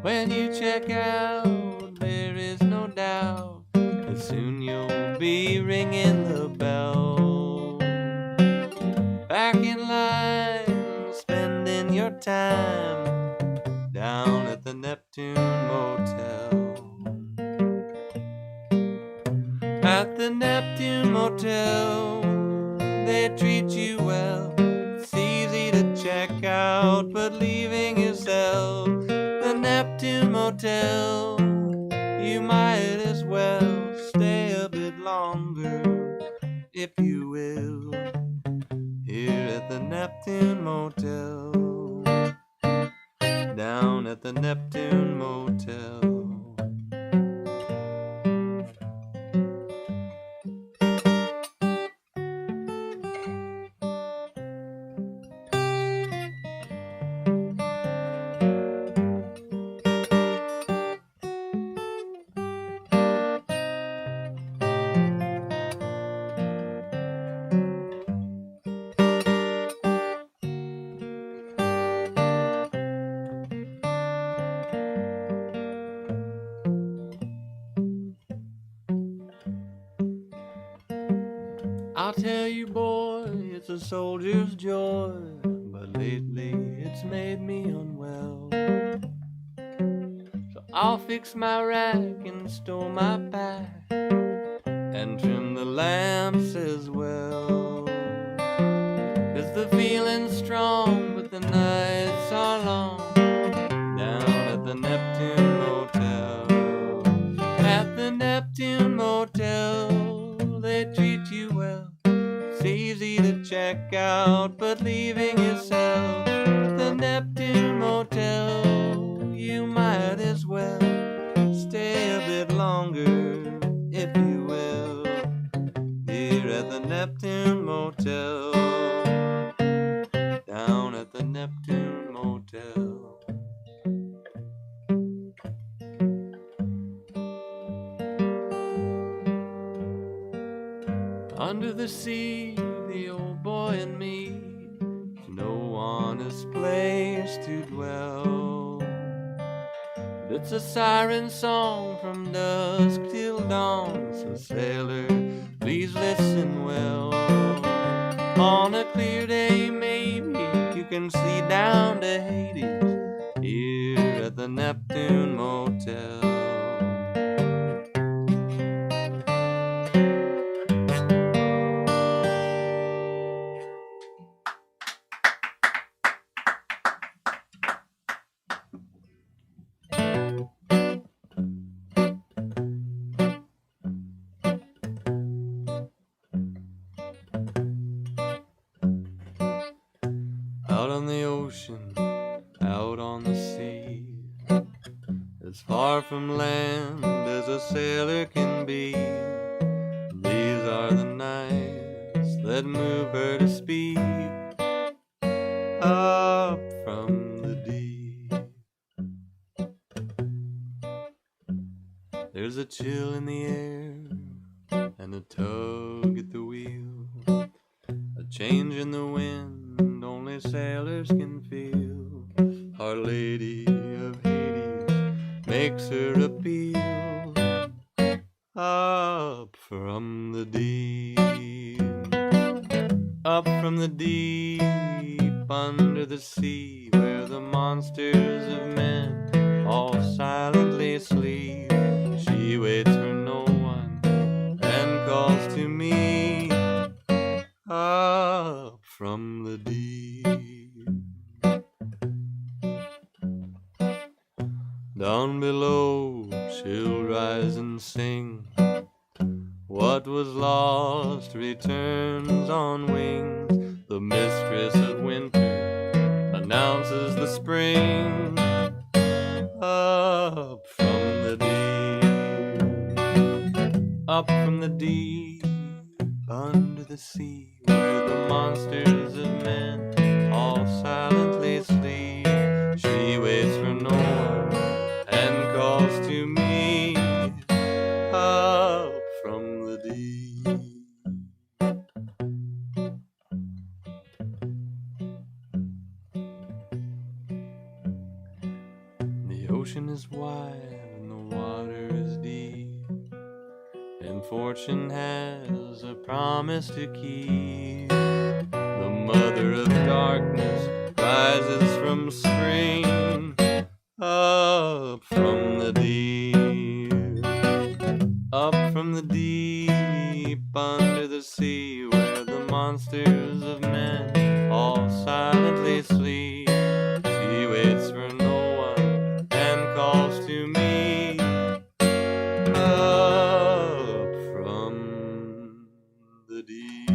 When you check out, there is no doubt that soon you'll be ringing the bell. Back in line, spending your time down at the Neptune Motel. At the Neptune Motel, they treat you well. It's easy to check out, but leaving your cell, the Neptune Motel, you might as well stay a bit longer, if you will, here at the Neptune Motel, down at the Neptune Motel. I'll tell you, boy, it's a soldier's joy, but lately it's made me unwell. So I'll fix my rack and stow my pack and trim the lamps as well. 'Cause the feeling's strong, but the nights are long down at the Neptune Motel. At the Neptune Motel, they treat you well. It's easy to check out, but leaving yourself at the Neptune Motel, you might as well stay a bit longer, if you will, here at the Neptune Motel, down at the Neptune Motel. Under the sea, the old boy and me, no honest place to dwell. But it's a siren song from dusk till dawn, so sailor, please listen well. On a clear day, maybe you can see down to Hades, here at the Neptune Motel. Out on the ocean, out on the sea, as far from land as a sailor can be. These are the nights that move her to speed up from the deep. There's a chill in the air and a tug at the wheel, a change in the wind only sailors can feel. Our Lady of Hades makes her appeal up from the deep. Up from the deep, under the sea, where the monsters of men all silently sleep. She waits for no one and calls to me up from the deep. Down below she'll rise and sing. What was lost returns on wings. The mistress of winter announces the spring up from the deep. Up from the deep, under the sea, where the monsters of men all silently sleep. She waits for no one and calls to me up from the deep. The ocean is wide and the water is deep, and fortune has a promise to keep. The mother of darkness rises from spring up from the deep. Up from the deep, under the sea, where the monsters of men all silently sleep. She waits for no one and calls to me up from the deep.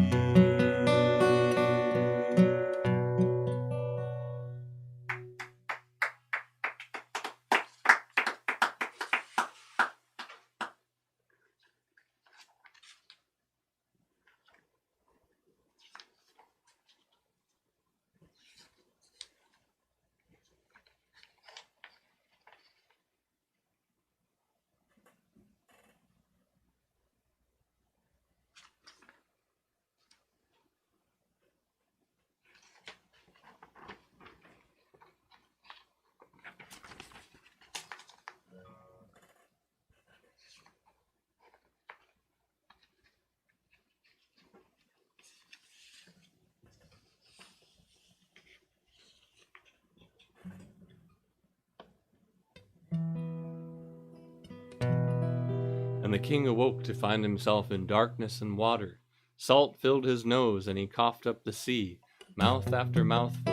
And the king awoke to find himself in darkness and water. Salt filled his nose, and he coughed up the sea, mouth after mouthful.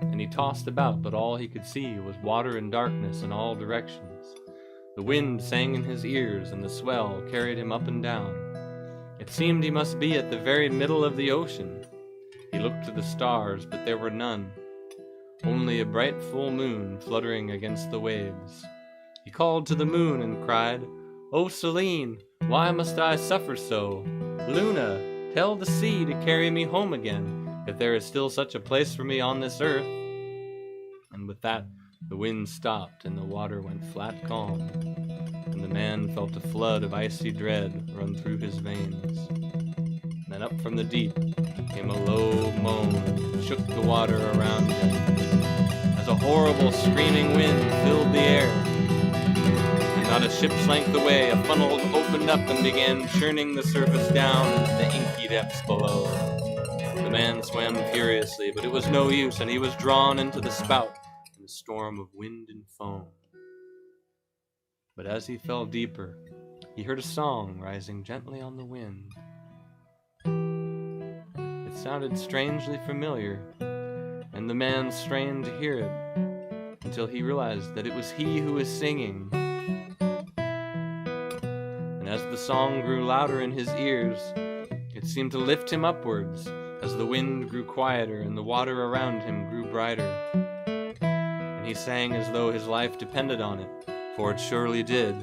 And he tossed about, but all he could see was water and darkness in all directions. The wind sang in his ears, and the swell carried him up and down. It seemed he must be at the very middle of the ocean. He looked to the stars, but there were none, only a bright full moon fluttering against the waves. He called to the moon and cried, "O Selene, why must I suffer so? Luna, tell the sea to carry me home again, if there is still such a place for me on this earth." And with that, the wind stopped and the water went flat calm, and the man felt a flood of icy dread run through his veins. Then up from the deep came a low moan that shook the water around him, as a horrible screaming wind filled the air. Not a ship's length away, a funnel opened up and began churning the surface down into the inky depths below. The man swam furiously, but it was no use, and he was drawn into the spout in a storm of wind and foam. But as he fell deeper, he heard a song rising gently on the wind. It sounded strangely familiar, and the man strained to hear it, until he realized that it was he who was singing. And as the song grew louder in his ears, it seemed to lift him upwards, as the wind grew quieter and the water around him grew brighter. And he sang as though his life depended on it, for it surely did.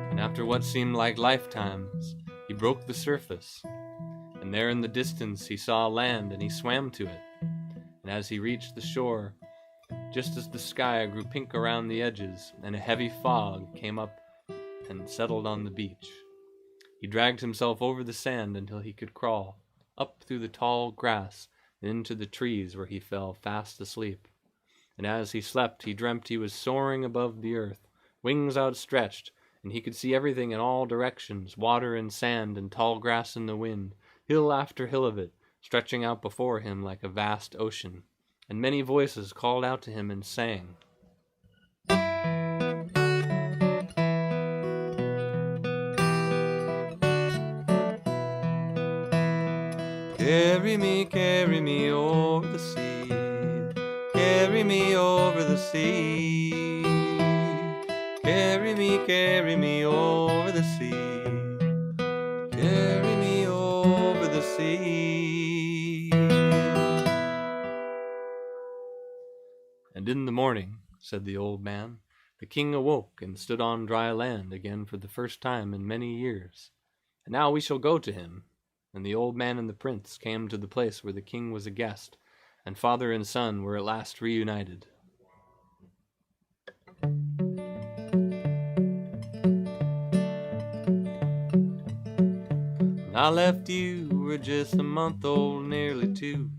And after what seemed like lifetimes, he broke the surface, and there in the distance he saw land, and he swam to it. And as he reached the shore, just as the sky grew pink around the edges and a heavy fog came up and settled on the beach, he dragged himself over the sand until he could crawl up through the tall grass and into the trees, where he fell fast asleep. And as he slept, he dreamt he was soaring above the earth, wings outstretched, and he could see everything in all directions, water and sand and tall grass in the wind, hill after hill of it, stretching out before him like a vast ocean. And many voices called out to him and sang, carry me over the sea, carry me over the sea, carry me over the sea, carry me over the sea. And in the morning, said the old man, the king awoke and stood on dry land again for the first time in many years. And now we shall go to him. And the old man and the prince came to the place where the king was a guest, and father and son were at last reunited. I left you, were just a month old, nearly 2.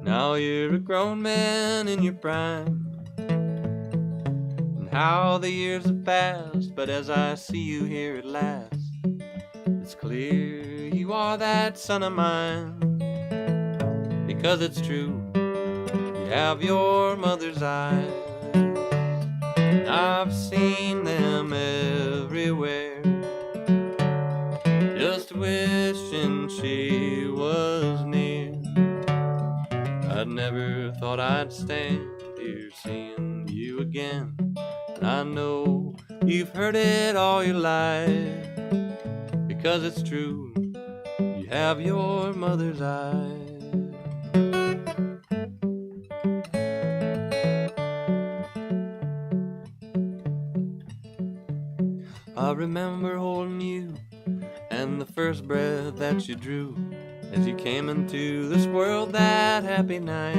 Now you're a grown man in your prime. And how the years have passed, but as I see you here at last, it's clear you are that son of mine. Because it's true, you have your mother's eyes. And I've seen them everywhere, just wishing she was near. I'd never thought I'd stand here seeing you again. And I know you've heard it all your life, because it's true, you have your mother's eyes. I remember holding you and the first breath that you drew as you came into this world that happy night.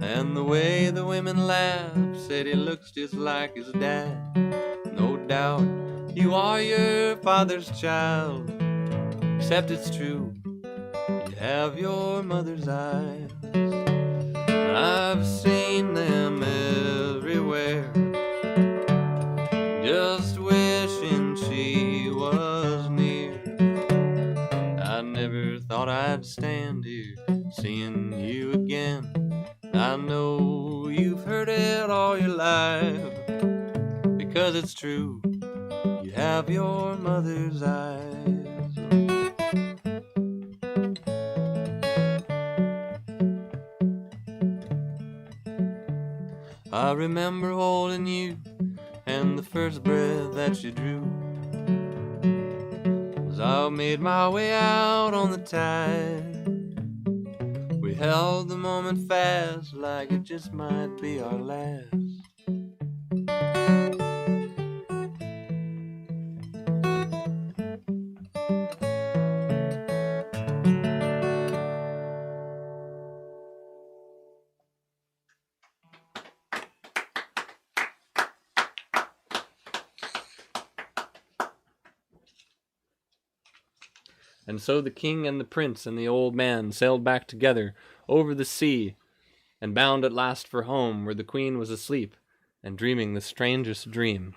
And the way the women laughed, said he looks just like his dad. No doubt you are your father's child, except it's true, you have your mother's eyes. I've seen them everywhere, just wishing she was near. I never thought I'd stand here seeing you again. I know you've heard it all your life, because it's true, you have your mother's eyes. I remember holding you and the first breath that you drew as I made my way out on the tide. We held the moment fast like it just might be our last. And so the king and the prince and the old man sailed back together over the sea, and bound at last for home, where the queen was asleep and dreaming the strangest dream.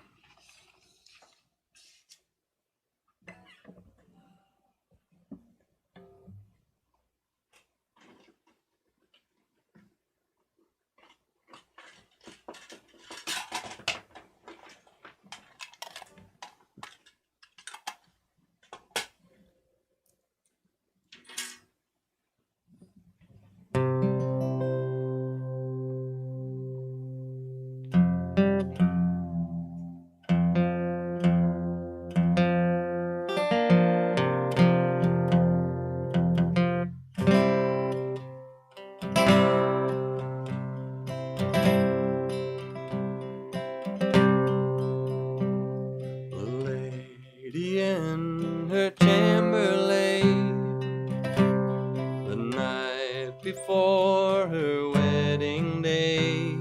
before her wedding day,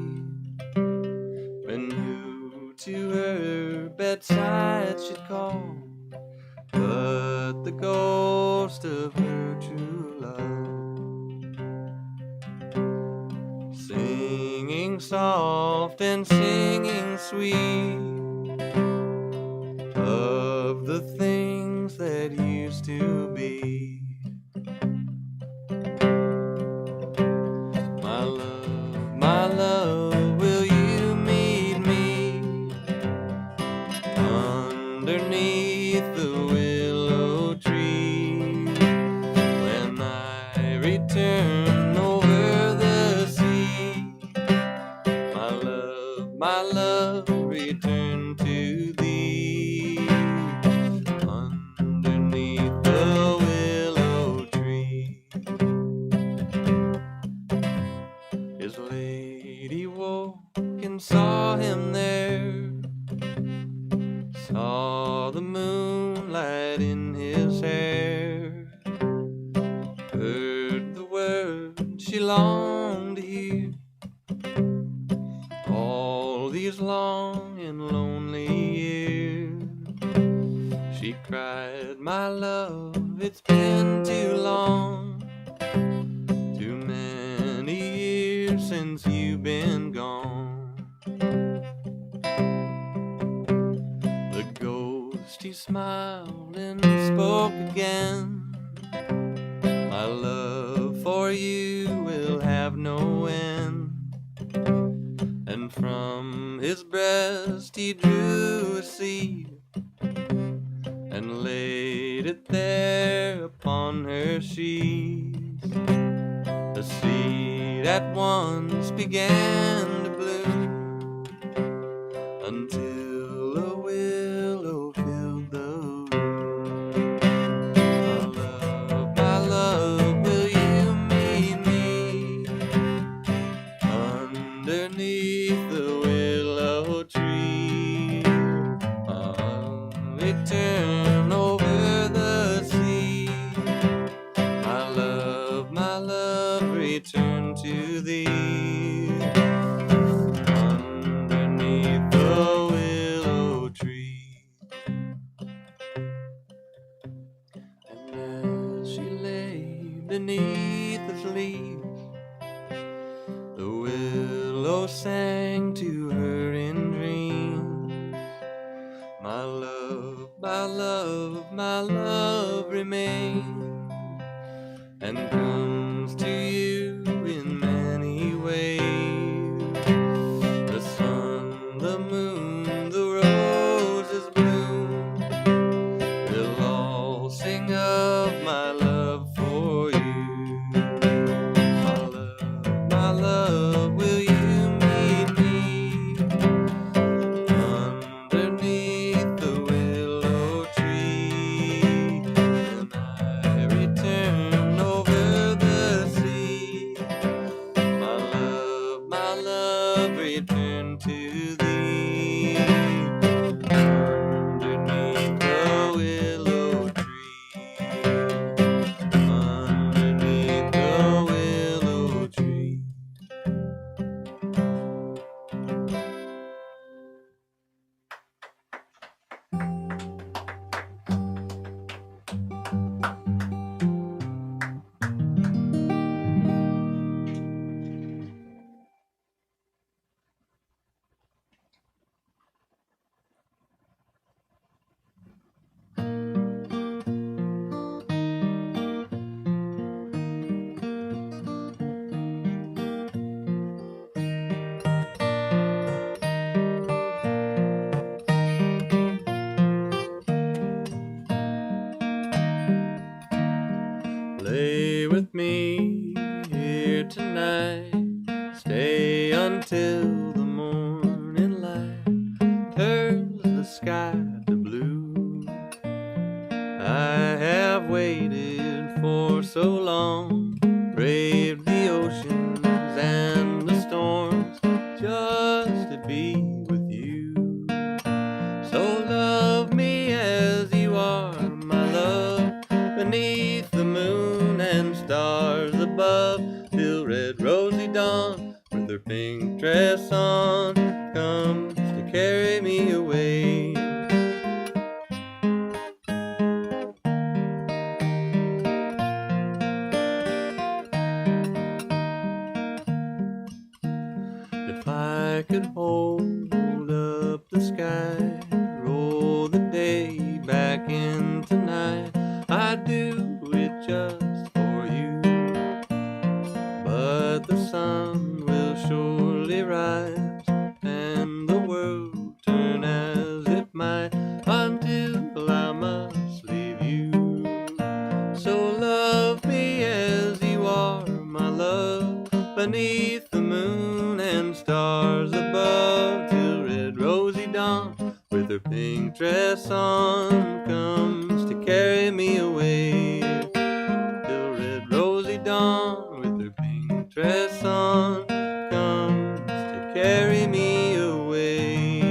when who to her bedside should call but the ghost of her true love, singing soft and singing sweet of the things that used to be. My love, will you meet me underneath the willow tree when I return over the sea? My love, return to thee underneath the willow tree. His lady woke and saw him there, saw the moonlight in his hair, heard the words she longed to hear all these long and lonely years. She cried, my love, it's been too long, too many years since you've been gone. The ghost, he smiled and spoke again, my love for you will have no end. And from his breast he drew a seed and laid it there upon her sheets. The seed at once began to bloom until a willow filled the room. My love, will you meet me underneath the willow tree? I'll return over the sea. My love, return to thee underneath the willow tree. And as she lay beneath its leaves, the willow sang to her in dreams. My love, my love, my love remains and comes to you in many ways. The sun, the moon, the roses bloom, they'll all sing of my love for you. My love, will you meet me underneath the willow tree when I return over the above, till red rosy dawn, with her pink dress on, comes to carry me away. If I could hold up the sky, roll the day back into night, I'd do it just for you. But the sun will surely rise, and the world turn as it might, until I must leave you. So love me as you are, my love, beneath the moon and stars above, till red rosy dawn, with her pink dress on, comes to carry me away. Till red rosy dawn, with her pink dress on, comes to carry me away.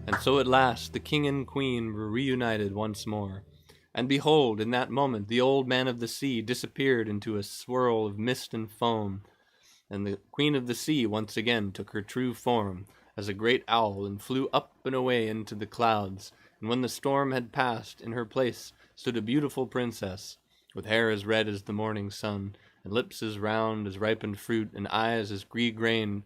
And so at last the king and queen were reunited once more. And behold, in that moment the old man of the sea disappeared into a swirl of mist and foam, and the queen of the sea once again took her true form as a great owl, and flew up and away into the clouds. And when the storm had passed, in her place stood a beautiful princess, with hair as red as the morning sun, and lips as round as ripened fruit, and eyes as green-gray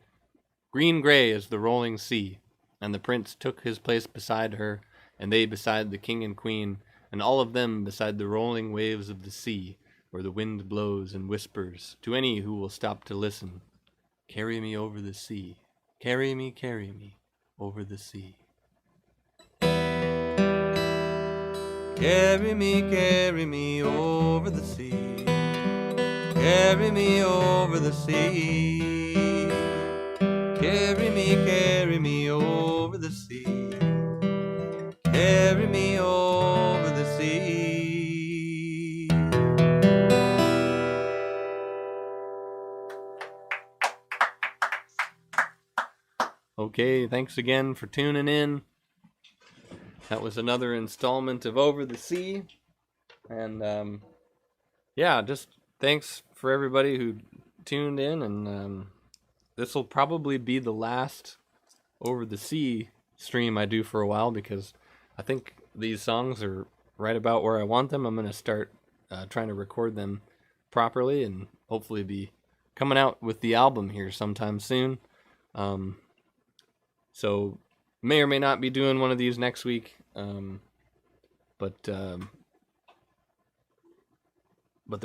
as the rolling sea. And the prince took his place beside her, and they beside the king and queen, and all of them beside the rolling waves of the sea, where the wind blows and whispers to any who will stop to listen, "Carry me over the sea, carry me over the sea. Carry me over the sea, carry me over the sea. Carry me over the sea, carry me over the sea." Okay, thanks again for tuning in. That was another installment of Over the Sea. And yeah, just thanks for everybody who tuned in. And this will probably be the last Over the Sea stream I do for a while, because I think these songs are right about where I want them. I'm going to start trying to record them properly and hopefully be coming out with the album here sometime soon. So may or may not be doing one of these next week, but the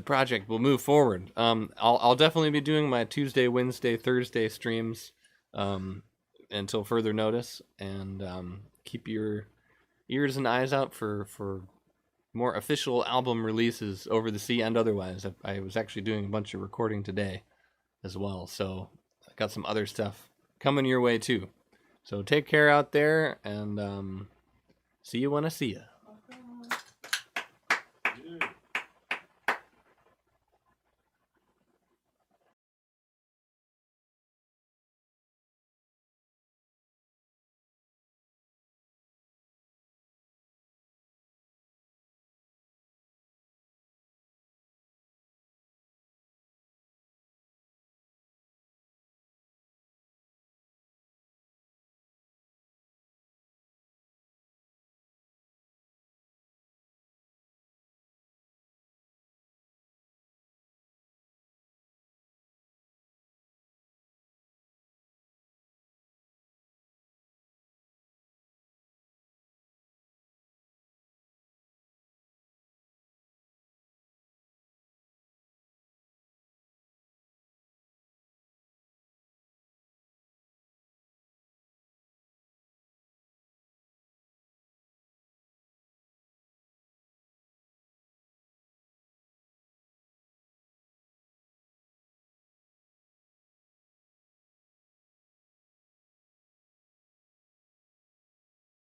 project will move forward. I'll definitely be doing my Tuesday, Wednesday, Thursday streams until further notice, and keep your ears and eyes out for more official album releases over the sea and otherwise. I was actually doing a bunch of recording today as well, so I got some other stuff coming your way too. So take care out there, and see you when I see you.